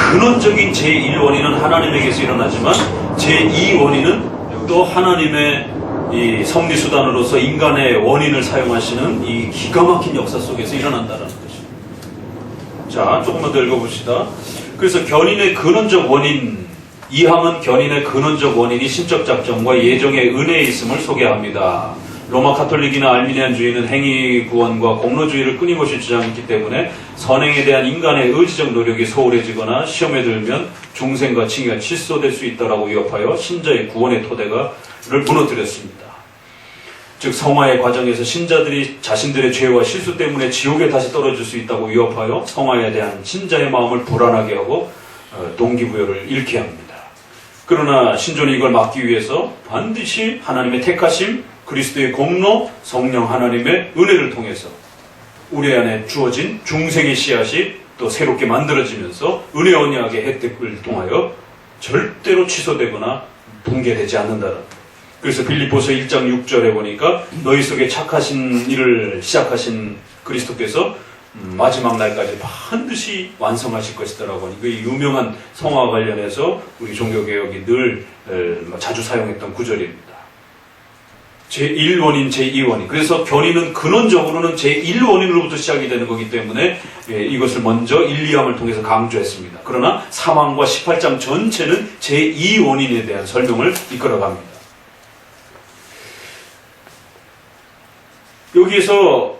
근원적인 제1원인은 하나님에게서 일어나지만 제2원인은 또 하나님의 이 성리수단으로서 인간의 원인을 사용하시는 이 기가 막힌 역사 속에서 일어난다는 것입니다. 자, 조금만 더 읽어봅시다. 그래서 견인의 근원적 원인, 이항은 견인의 근원적 원인이 신적 작정과 예정의 은혜에 있음을 소개합니다. 로마 카톨릭이나 알미니안주의는 행위 구원과 공로주의를 끊임없이 주장했기 때문에 선행에 대한 인간의 의지적 노력이 소홀해지거나 시험에 들면 중생과 칭의가 취소될 수 있다라고 위협하여 신자의 구원의 토대를 무너뜨렸습니다. 즉 성화의 과정에서 신자들이 자신들의 죄와 실수 때문에 지옥에 다시 떨어질 수 있다고 위협하여 성화에 대한 신자의 마음을 불안하게 하고 동기부여를 잃게 합니다. 그러나 신조는 이걸 막기 위해서 반드시 하나님의 택하심, 그리스도의 공로, 성령 하나님의 은혜를 통해서 우리 안에 주어진 중생의 씨앗이 또 새롭게 만들어지면서 은혜 언약의 혜택을 통하여 절대로 취소되거나 붕괴되지 않는다는. 그래서 빌립보서 1장 6절에 보니까 너희 속에 착하신 일을 시작하신 그리스도께서 마지막 날까지 반드시 완성하실 것이다라고 하니 그 유명한 성화와 관련해서 우리 종교개혁이 늘 자주 사용했던 구절입니다. 제1원인, 제2원인. 그래서 견인은 근원적으로는 제1원인으로부터 시작이 되는 거기 때문에 이것을 먼저 1, 2항을 통해서 강조했습니다. 그러나 3항과 18장 전체는 제2원인에 대한 설명을 이끌어갑니다. 여기에서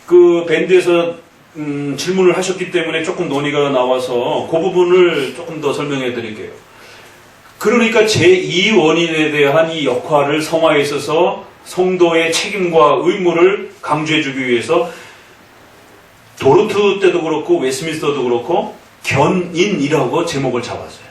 그 밴드에서 질문을 하셨기 때문에 조금 논의가 나와서 그 부분을 조금 더 설명해 드릴게요. 그러니까 제2원인에 대한 이 역할을 성화에 있어서 성도의 책임과 의무를 강조해 주기 위해서 도르트 때도 그렇고 웨스민스터도 그렇고 견인이라고 제목을 잡았어요.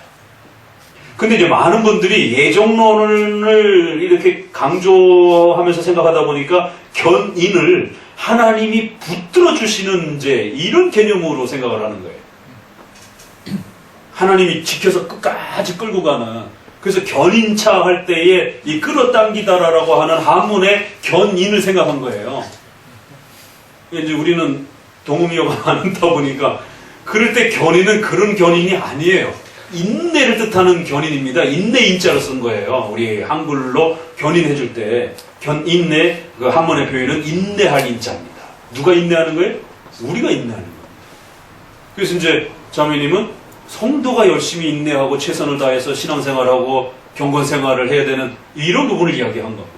근데 이제 많은 분들이 예정론을 이렇게 강조하면서 생각하다 보니까 견인을 하나님이 붙들어 주시는 이제 이런 개념으로 생각을 하는 거예요. 하나님이 지켜서 끝까지 끌고 가는. 그래서 견인차 할 때에 이 끌어당기다라고 하는 한문의 견인을 생각한 거예요. 이제 우리는 동음이어가 많다 보니까 그럴 때 견인은 그런 견인이 아니에요. 인내를 뜻하는 견인입니다. 인내 인자로 쓴 거예요. 우리 한글로 견인해 줄 때 인내 그 한문의 표현은 인내할 인자입니다. 누가 인내하는 거예요? 우리가 인내하는 거예요. 그래서 이제 자매님은 성도가 열심히 인내하고 최선을 다해서 신앙생활하고 경건생활을 해야 되는 이런 부분을 이야기한 겁니다.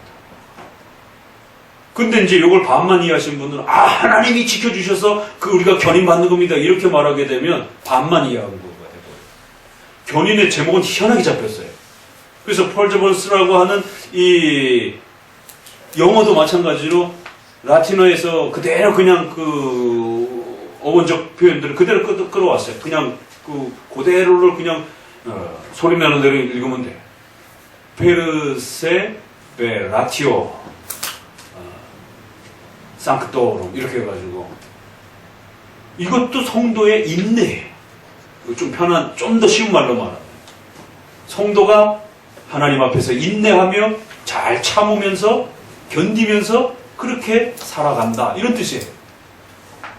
근데 이제 이걸 반만 이해하신 분들은 하나님이 지켜주셔서 우리가 견인받는 겁니다. 이렇게 말하게 되면 반만 이해한 거가 되고요. 견인의 제목은 희한하게 잡혔어요. 그래서 펄저버스라고 하는 이 영어도 마찬가지로 라틴어에서 그대로 그냥 그 어원적 표현들을 그대로 끌어왔어요. 그냥 그대로를 그냥 소리 나는 대로 읽으면 돼요. 페르세 베라티오 상크토롬 이렇게 해가지고 이것도 성도의 인내예요. 좀 편한, 좀 더 쉬운 말로 말하면 성도가 하나님 앞에서 인내하며 잘 참으면서 견디면서 그렇게 살아간다 이런 뜻이에요.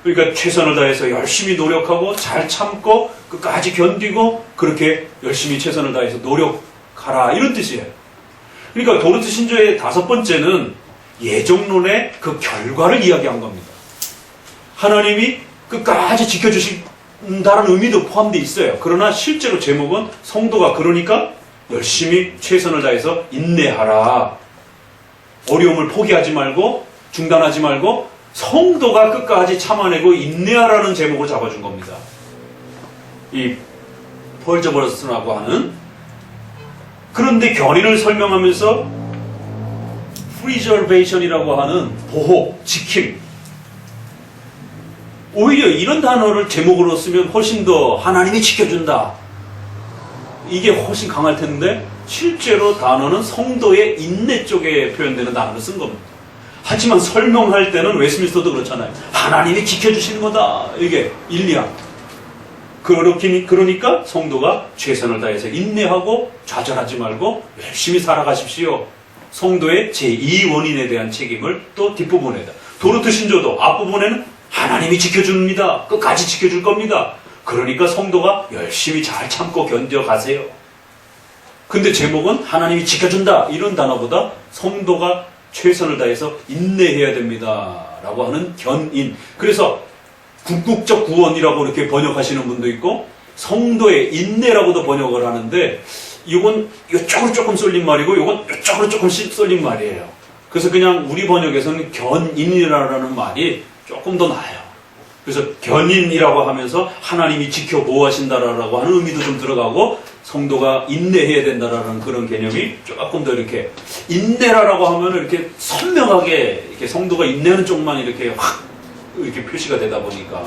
그러니까 최선을 다해서 열심히 노력하고 잘 참고 끝까지 견디고 그렇게 열심히 최선을 다해서 노력하라 이런 뜻이에요. 그러니까 도르트 신조의 5번째는 예정론의 그 결과를 이야기한 겁니다. 하나님이 끝까지 지켜주신다는 의미도 포함되어 있어요. 그러나 실제로 제목은 성도가 그러니까 열심히 최선을 다해서 인내하라. 어려움을 포기하지 말고 중단하지 말고 성도가 끝까지 참아내고 인내하라는 제목을 잡아준 겁니다. 이 펄저버스라고 하는. 그런데 견인을 설명하면서 preservation이라고 하는 보호, 지킴. 오히려 이런 단어를 제목으로 쓰면 훨씬 더 하나님이 지켜준다. 이게 훨씬 강할 텐데 실제로 단어는 성도의 인내 쪽에 표현되는 단어를 쓴 겁니다. 하지만 설명할 때는 웨스민스터도 그렇잖아요. 하나님이 지켜주시는 거다. 이게 1, 2항. 그러니까 성도가 최선을 다해서 인내하고 좌절하지 말고 열심히 살아가십시오. 성도의 제2원인에 대한 책임을 또 뒷부분에다. 도르트 신조도 앞부분에는 하나님이 지켜줍니다. 끝까지 지켜줄 겁니다. 그러니까 성도가 열심히 잘 참고 견뎌가세요. 근데 제목은 하나님이 지켜준다 이런 단어보다 성도가 최선을 다해서 인내해야 됩니다 라고 하는 견인. 그래서 궁극적 구원이라고 이렇게 번역하시는 분도 있고 성도의 인내라고도 번역을 하는데 이건 이쪽으로 조금 쏠린 말이고 이건 이쪽으로 조금씩 쏠린 말이에요. 그래서 그냥 우리 번역에서는 견인이라는 말이 조금 더 나아요. 그래서 견인이라고 하면서 하나님이 지켜보호하신다라고 하는 의미도 좀 들어가고 성도가 인내해야 된다라는 그런 개념이 조금 더 이렇게 인내라고 하면 이렇게 선명하게 이렇게 성도가 인내하는 쪽만 이렇게 확 이렇게 표시가 되다 보니까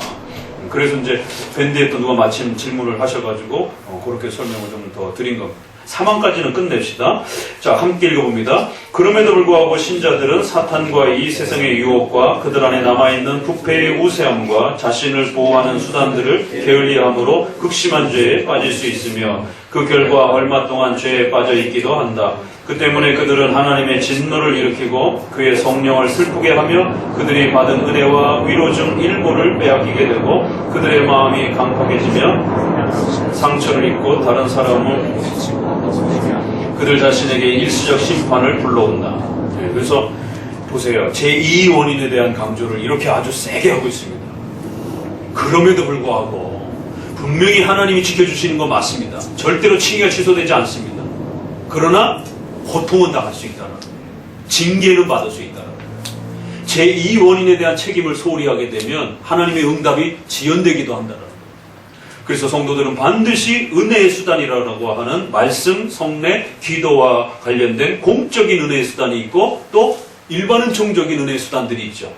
그래서 이제 밴드에 또 누가 마침 질문을 하셔가지고 그렇게 설명을 좀 더 드린 겁니다. 3항까지는 끝냅시다. 자, 함께 읽어봅니다. 그럼에도 불구하고 신자들은 사탄과 이 세상의 유혹과 그들 안에 남아있는 부패의 우세함과 자신을 보호하는 수단들을 게을리함으로 극심한 죄에 빠질 수 있으며 그 결과 얼마 동안 죄에 빠져 있기도 한다. 그 때문에 그들은 하나님의 진노를 일으키고 그의 성령을 슬프게 하며 그들이 받은 은혜와 위로 중 일부를 빼앗기게 되고 그들의 마음이 강팍해지며 상처를 입고 다른 사람을 그들 자신에게 일시적 심판을 불러온다. 그래서 보세요. 제2 원인에 대한 강조를 이렇게 아주 세게 하고 있습니다. 그럼에도 불구하고 분명히 하나님이 지켜주시는 건 맞습니다. 절대로 칭의가 취소되지 않습니다. 그러나 고통은 당할 수 있다는 거예요. 징계는 받을 수 있다는 거예요. 제2 원인에 대한 책임을 소홀히 하게 되면 하나님의 응답이 지연되기도 한다는 거예요. 그래서 성도들은 반드시 은혜의 수단이라고 하는 말씀, 성례, 기도와 관련된 공적인 은혜의 수단이 있고 또 일반 은총적인 은혜의 수단들이 있죠.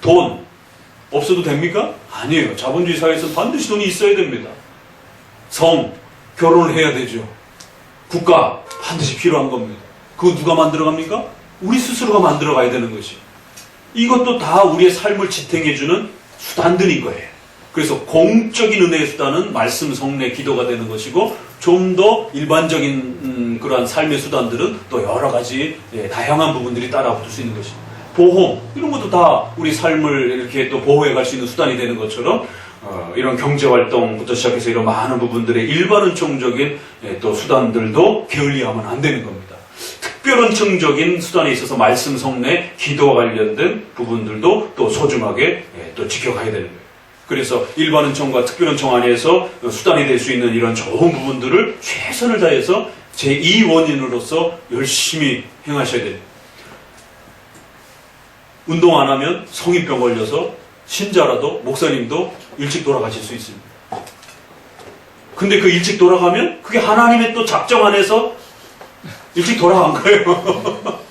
돈 없어도 됩니까? 아니에요. 자본주의 사회에서는 반드시 돈이 있어야 됩니다. 성, 결혼을 해야 되죠. 국가 반드시 필요한 겁니다. 그거 누가 만들어갑니까? 우리 스스로가 만들어가야 되는 것이. 이것도 다 우리의 삶을 지탱해주는 수단들인 거예요. 그래서 공적인 은혜의 수단은 말씀, 성례, 기도가 되는 것이고 좀 더 일반적인 그러한 삶의 수단들은 또 여러 가지 다양한 부분들이 따라붙을 수 있는 것입니다. 보험 이런 것도 다 우리 삶을 이렇게 또 보호해 갈 수 있는 수단이 되는 것처럼 이런 경제활동부터 시작해서 이런 많은 부분들의 일반 은총적인 또 수단들도 게을리하면 안 되는 겁니다. 특별 은총적인 수단에 있어서 말씀, 성례, 기도와 관련된 부분들도 또 소중하게 또 지켜가야 되는 거예요. 그래서 일반 은총과 특별 은총 안에서 수단이 될 수 있는 이런 좋은 부분들을 최선을 다해서 제2 원인으로서 열심히 행하셔야 됩니다. 운동 안 하면 성인병 걸려서 신자라도 목사님도 일찍 돌아가실 수 있습니다. 근데 그 일찍 돌아가면 그게 하나님의 또 작정 안에서 일찍 돌아간 거예요.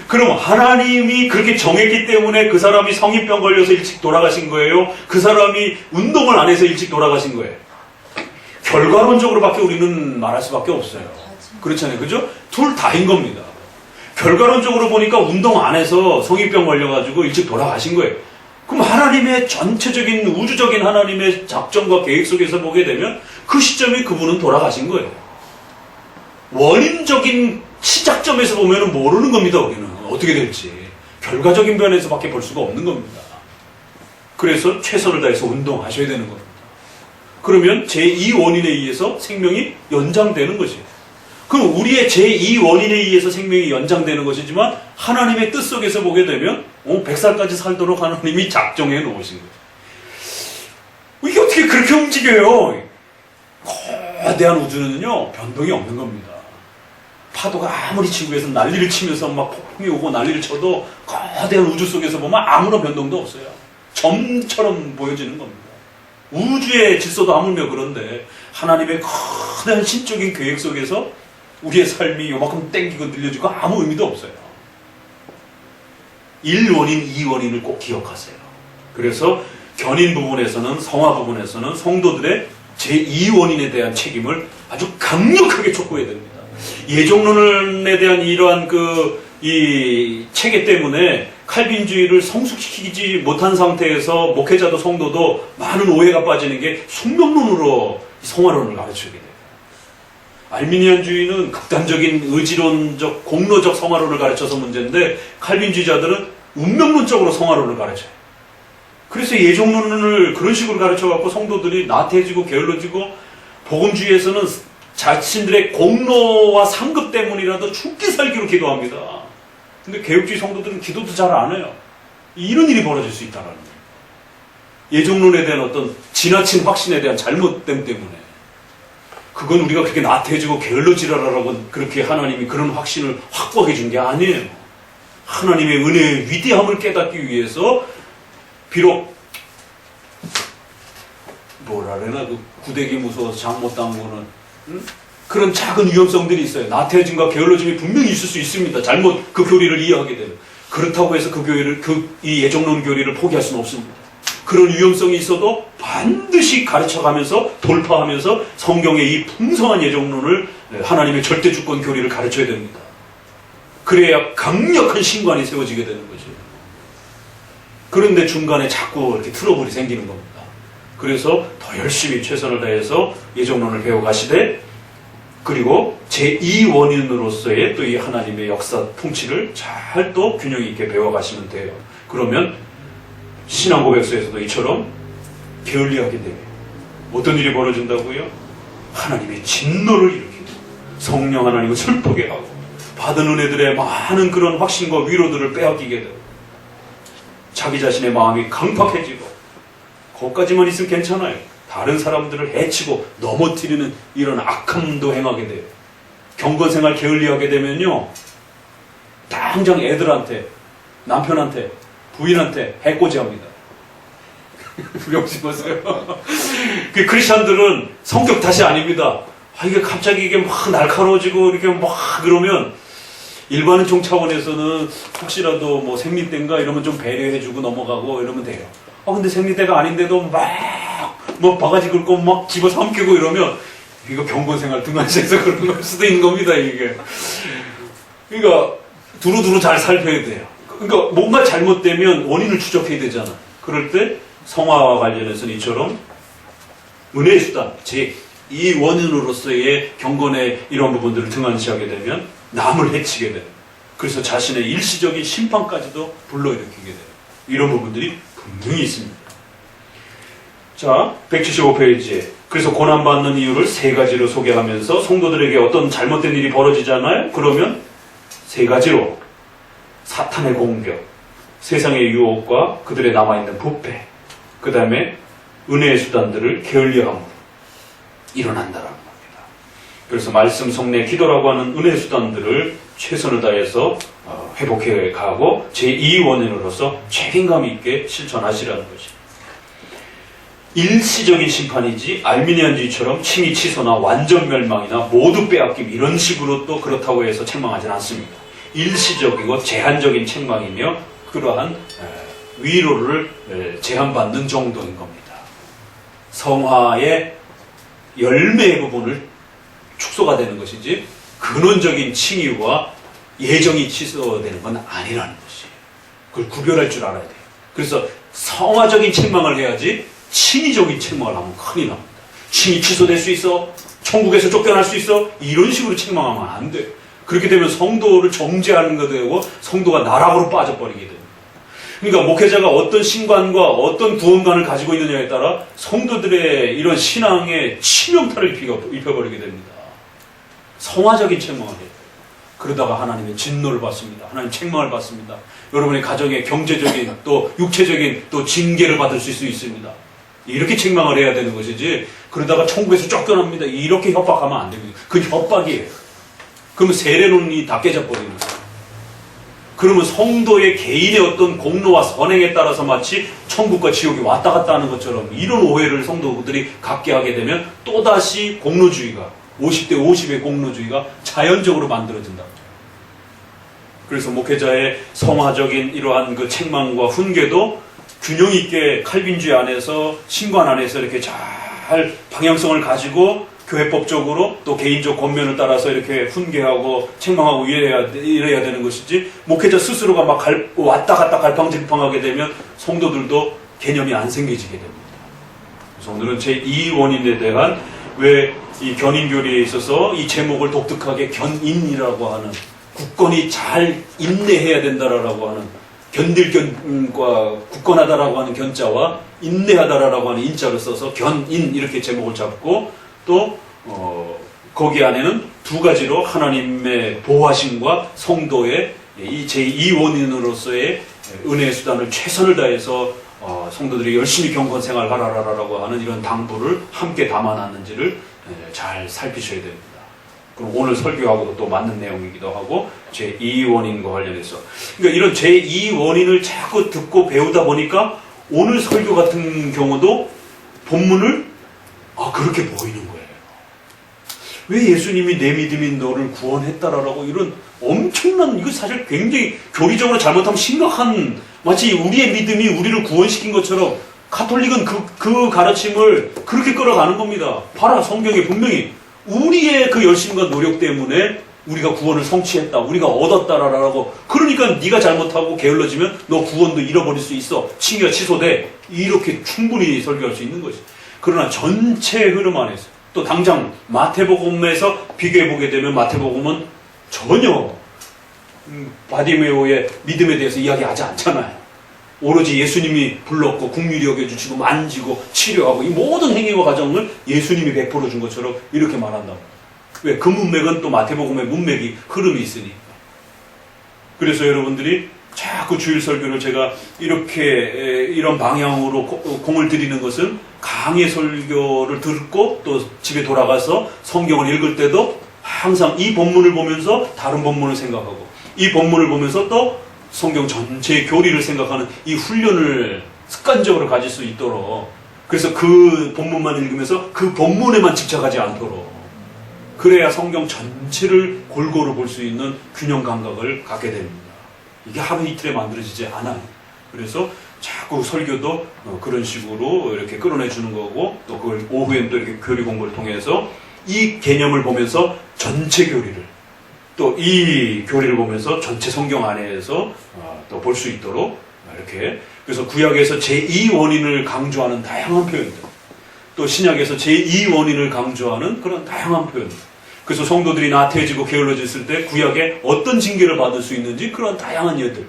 그럼 하나님이 그렇게 정했기 때문에 그 사람이 성인병 걸려서 일찍 돌아가신 거예요? 그 사람이 운동을 안 해서 일찍 돌아가신 거예요? 결과론적으로밖에 우리는 말할 수밖에 없어요. 그렇잖아요. 그죠? 둘 다인 겁니다. 결과론적으로 보니까 운동 안 해서 성인병 걸려가지고 일찍 돌아가신 거예요. 그럼 하나님의 전체적인 우주적인 하나님의 작정과 계획 속에서 보게 되면 그 시점에 그분은 돌아가신 거예요. 원인적인 시작점에서 보면 모르는 겁니다. 우리는 어떻게 될지 결과적인 면에서밖에 볼 수가 없는 겁니다. 그래서 최선을 다해서 운동하셔야 되는 겁니다. 그러면 제2 원인에 의해서 생명이 연장되는 것이에요. 그럼 우리의 제2 원인에 의해서 생명이 연장되는 것이지만 하나님의 뜻 속에서 보게 되면 100살까지 살도록 하나님이 작정해 놓으신 거예요. 이게 어떻게 그렇게 움직여요? 거대한 우주는요 변동이 없는 겁니다. 파도가 아무리 지구에서 난리를 치면서 막 폭풍이 오고 난리를 쳐도 거대한 우주 속에서 보면 아무런 변동도 없어요. 점처럼 보여지는 겁니다. 우주의 질서도 하물며 그런데 하나님의 거대한 신적인 계획 속에서 우리의 삶이 요만큼 땡기고 늘려지고 아무 의미도 없어요. 1원인, 2원인을 꼭 기억하세요. 그래서 견인 부분에서는 성화 부분에서는 성도들의 제2원인에 대한 책임을 아주 강력하게 촉구해야 됩니다. 예종론에 대한 이러한 이 체계 때문에 칼빈주의를 성숙시키지 못한 상태에서 목회자도 성도도 많은 오해가 빠지는 게 숙명론으로 성화론을 가르치게 돼요. 알미니안주의는 극단적인 의지론적 공로적 성화론을 가르쳐서 문제인데 칼빈주의자들은 운명론적으로 성화론을 가르쳐요. 그래서 예종론을 그런 식으로 가르쳐갖고 성도들이 나태해지고 게을러지고 복음주의에서는 자신들의 공로와 상급 때문이라도 죽기 살기로 기도합니다. 근데 개혁주의 성도들은 기도도 잘 안 해요. 이런 일이 벌어질 수 있다는 거예요. 예종론에 대한 어떤 지나친 확신에 대한 잘못됨 때문에. 그건 우리가 그렇게 나태해지고 게을러지라라고 그렇게 하나님이 그런 확신을 확보해 준 게 아니에요. 하나님의 은혜의 위대함을 깨닫기 위해서 비록 뭐라 그러나 그 구데기 무서워서 잠 못 담그는 그런 작은 위험성들이 있어요. 나태해짐과 게을러짐이 분명히 있을 수 있습니다. 잘못 그 교리를 이해하게 되면. 그렇다고 해서 그 교리를 이 예정론 교리를 포기할 수는 없습니다. 그런 위험성이 있어도 반드시 가르쳐가면서 돌파하면서 성경의 이 풍성한 예정론을 하나님의 절대 주권 교리를 가르쳐야 됩니다. 그래야 강력한 신관이 세워지게 되는 거죠. 그런데 중간에 자꾸 이렇게 트러블이 생기는 겁니다. 그래서 더 열심히 최선을 다해서 예정론을 배워가시되 그리고 제2원인으로서의 또 이 하나님의 역사 통치를 잘 또 균형 있게 배워가시면 돼요. 그러면 신앙 고백서에서도 이처럼 게을리하게 되면 어떤 일이 벌어진다고요? 하나님의 진노를 일으키고 성령 하나님을 슬프게 하고 받은 은혜들의 많은 그런 확신과 위로들을 빼앗기게 되고 자기 자신의 마음이 강팍해지고 거기까지만 있으면 괜찮아요. 다른 사람들을 해치고 넘어뜨리는 이런 악함도 행하게 돼요. 경건생활 게을리하게 되면요 당장 애들한테 남편한테 부인한테 해코지합니다. 명심하세요. 그 크리스찬들은 성격 탓이 아닙니다. 이게 갑자기 이게 막 날카로워지고 이렇게 막 그러면 일반은 종 차원에서는 혹시라도 뭐 생리대인가 이러면 좀 배려해주고 넘어가고 이러면 돼요. 근데 생리대가 아닌데도 뭐 바가지 긁고 막 집어 삼키고 이러면 이거 경건생활 등한시해서 그런 걸 수도 있는 겁니다, 이게. 그러니까 두루두루 잘 살펴야 돼요. 그러니까 뭔가 잘못되면 원인을 추적해야 되잖아. 그럴 때 성화와 관련해서는 이처럼 은혜의 수단, 이 원인으로서의 경건의 이런 부분들을 등한시하게 되면 남을 해치게 돼요. 그래서 자신의 일시적인 심판까지도 불러일으키게 돼요. 이런 부분들이 분명히 있습니다. 자, 175페이지에 그래서 고난받는 이유를 세 가지로 소개하면서 성도들에게 어떤 잘못된 일이 벌어지잖아요. 그러면 세 가지로 사탄의 공격, 세상의 유혹과 그들의 남아있는 부패, 그 다음에 은혜의 수단들을 게을리함으로 일어난다라는 겁니다. 그래서 말씀, 성례, 기도라고 하는 은혜의 수단들을 최선을 다해서 회복해 가고 제2원인으로서 책임감 있게 실천하시라는 것입니다. 일시적인 심판이지 알미니안주의처럼 칭의 취소나 완전 멸망이나 모두 빼앗김 이런 식으로 또 그렇다고 해서 책망하지는 않습니다. 일시적이고 제한적인 책망이며 그러한 위로를 제한받는 정도인 겁니다. 성화의 열매의 부분을 축소가 되는 것이지 근원적인 칭의와 예정이 취소되는 건 아니라는 것이에요. 그걸 구별할 줄 알아야 돼요. 그래서 성화적인 책망을 해야지 칭의적인 책망을 하면 큰일 납니다. 칭의 취소될 수 있어? 천국에서 쫓겨날 수 있어? 이런 식으로 책망하면 안 돼요. 그렇게 되면 성도를 정죄하는 것도 되고 성도가 나락으로 빠져버리게 됩니다. 그러니까 목회자가 어떤 신관과 어떤 구원관을 가지고 있느냐에 따라 성도들의 이런 신앙에 치명타를 입혀버리게 됩니다. 성화적인 책망을 해요. 그러다가 하나님의 진노를 받습니다. 하나님 책망을 받습니다. 여러분의 가정의 경제적인 또 육체적인 또 징계를 받을 수 있습니다. 이렇게 책망을 해야 되는 것이지 그러다가 천국에서 쫓겨납니다. 이렇게 협박하면 안 됩니다. 그건 협박이에요. 그러면 세례론이 다 깨져버립니다. 그러면 성도의 개인의 어떤 공로와 선행에 따라서 마치 천국과 지옥이 왔다 갔다 하는 것처럼 이런 오해를 성도들이 갖게 하게 되면 또다시 공로주의가 50대 50의 공로주의가 자연적으로 만들어진다. 그래서 목회자의 성화적인 이러한 그 책망과 훈계도 균형 있게 칼빈주의 안에서 신관 안에서 이렇게 잘 방향성을 가지고 교회법적으로 또 개인적 권면을 따라서 이렇게 훈계하고 책망하고 이래야 되는 것이지 목회자 스스로가 막 왔다 갔다 갈팡질팡하게 되면 성도들도 개념이 안 생겨지게 됩니다. 그래서 오늘은 제2원인에 대한 왜 이 견인교리에 있어서 이 제목을 독특하게 견인이라고 하는 굳건히 잘 인내해야 된다라고 하는 견딜견과 굳건하다라고 하는 견자와 인내하다라고 하는 인자를 써서 견인 이렇게 제목을 잡고 또 거기 안에는 두 가지로 하나님의 보호하심과 성도의 이 제2원인으로서의 은혜의 수단을 최선을 다해서 성도들이 열심히 경건 생활하라라고 하는 이런 당부를 함께 담아놨는지를 잘 살피셔야 됩니다. 그럼 오늘 설교하고도 또 맞는 내용이기도 하고 제2원인과 관련해서 그러니까 이런 제2원인을 자꾸 듣고 배우다 보니까 오늘 설교 같은 경우도 본문을 그렇게 보이는 거예요. 왜 예수님이 내 믿음이 너를 구원했다라고 이런 엄청난 이거 사실 굉장히 교리적으로 잘못하면 심각한 마치 우리의 믿음이 우리를 구원시킨 것처럼 가톨릭은 그 가르침을 그렇게 끌어가는 겁니다. 봐라 성경에 분명히 우리의 그 열심과 노력 때문에 우리가 구원을 성취했다. 우리가 얻었다라고. 그러니까 네가 잘못하고 게을러지면 너 구원도 잃어버릴 수 있어. 칭의가 취소돼. 이렇게 충분히 설교할 수 있는 거지. 그러나 전체 흐름 안에서 또 당장 마태복음에서 비교해보게 되면 마태복음은 전혀 바디메오의 믿음에 대해서 이야기하지 않잖아요. 오로지 예수님이 불렀고 긍휼히 여겨주시고 만지고 치료하고 이 모든 행위와 과정을 예수님이 베풀어 준 것처럼 이렇게 말한다. 왜? 그 문맥은 또 마태복음의 문맥이 흐름이 있으니까. 그래서 여러분들이 자꾸 주일 설교를 제가 이렇게 이런 방향으로 공을 들이는 것은 강의 설교를 듣고 또 집에 돌아가서 성경을 읽을 때도 항상 이 본문을 보면서 다른 본문을 생각하고 이 본문을 보면서 또 성경 전체의 교리를 생각하는 이 훈련을 습관적으로 가질 수 있도록 그래서 그 본문만 읽으면서 그 본문에만 집착하지 않도록 그래야 성경 전체를 골고루 볼 수 있는 균형 감각을 갖게 됩니다. 이게 하루 이틀에 만들어지지 않아요. 그래서 자꾸 설교도 그런 식으로 이렇게 끌어내주는 거고 또 그걸 오후엔 또 이렇게 교리 공부를 통해서 이 개념을 보면서 전체 교리를 또 이 교리를 보면서 전체 성경 안에서 또 볼 수 있도록 이렇게 그래서 구약에서 제2원인을 강조하는 다양한 표현들 또 신약에서 제2원인을 강조하는 그런 다양한 표현들 그래서 성도들이 나태해지고 게을러졌을 때 구약에 어떤 징계를 받을 수 있는지 그런 다양한 예들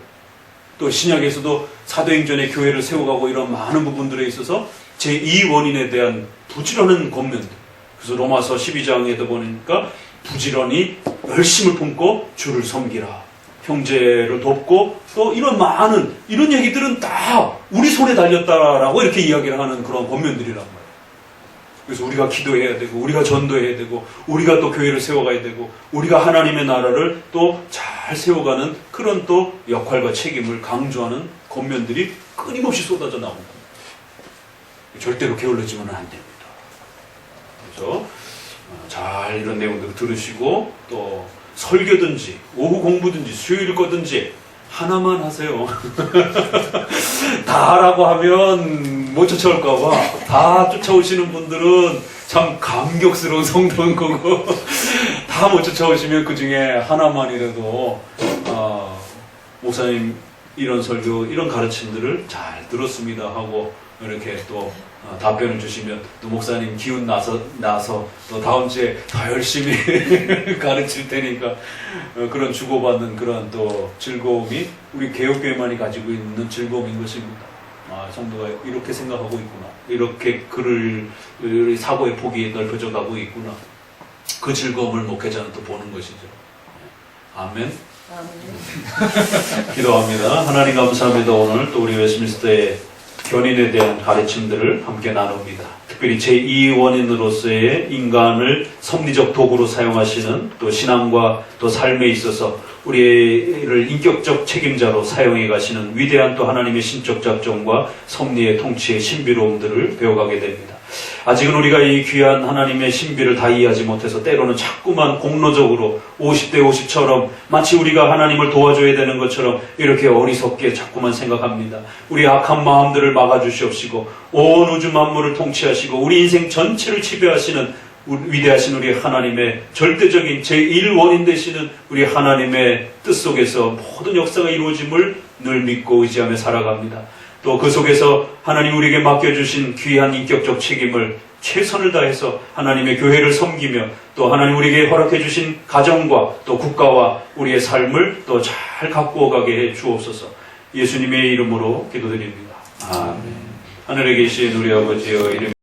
또 신약에서도 사도행전의 교회를 세워가고 이런 많은 부분들에 있어서 제2원인에 대한 부지런한 권면들 그래서 로마서 12장에도 보니까 부지런히 열심을 품고 주를 섬기라. 형제를 돕고 또 이런 많은 이런 얘기들은 다 우리 손에 달렸다라고 이렇게 이야기를 하는 그런 권면들이란 말이에요. 그래서 우리가 기도해야 되고 우리가 전도해야 되고 우리가 또 교회를 세워가야 되고 우리가 하나님의 나라를 또 잘 세워가는 그런 또 역할과 책임을 강조하는 권면들이 끊임없이 쏟아져 나옵니다. 절대로 게을러지면 안 됩니다. 그래서 잘 이런 내용들을 들으시고 또 설교든지 오후 공부든지 수요일 거든지 하나만 하세요. 다라고 하면 못 쫓아올까봐 다 쫓아오시는 분들은 참 감격스러운 성도인 거고 다 못 쫓아오시면 그 중에 하나만이라도 목사님 이런 설교 이런 가르침들을 잘 들었습니다 하고 이렇게 또 답변을 주시면 또 목사님 기운 나서 또 다음 주에 더 열심히 가르칠 테니까 그런 주고받는 그런 또 즐거움이 우리 개혁교회만이 가지고 있는 즐거움인 것입니다. 성도가 이렇게 생각하고 있구나. 이렇게 그를 사고의 폭이 넓혀져 가고 있구나. 그 즐거움을 목회자는 또 보는 것이죠. 아멘. 기도합니다. 하나님 감사합니다. 오늘 또 우리 웨스트민스터의 견인에 대한 가르침들을 함께 나눕니다. 특별히 제2원인으로서의 인간을 섭리적 도구로 사용하시는 또 신앙과 또 삶에 있어서 우리를 인격적 책임자로 사용해 가시는 위대한 또 하나님의 신적 작정과 섭리의 통치의 신비로움들을 배워가게 됩니다. 아직은 우리가 이 귀한 하나님의 신비를 다 이해하지 못해서 때로는 자꾸만 공로적으로 50대 50처럼 마치 우리가 하나님을 도와줘야 되는 것처럼 이렇게 어리석게 자꾸만 생각합니다. 우리 악한 마음들을 막아주시옵시고 온 우주 만물을 통치하시고 우리 인생 전체를 지배하시는 위대하신 우리 하나님의 절대적인 제1원인 되시는 우리 하나님의 뜻 속에서 모든 역사가 이루어짐을 늘 믿고 의지하며 살아갑니다. 또 그 속에서 하나님 우리에게 맡겨주신 귀한 인격적 책임을 최선을 다해서 하나님의 교회를 섬기며 또 하나님 우리에게 허락해 주신 가정과 또 국가와 우리의 삶을 또 잘 가꾸어 가게 해 주옵소서. 예수님의 이름으로 기도드립니다. 아멘. 하늘에 계신 우리 아버지여, 이름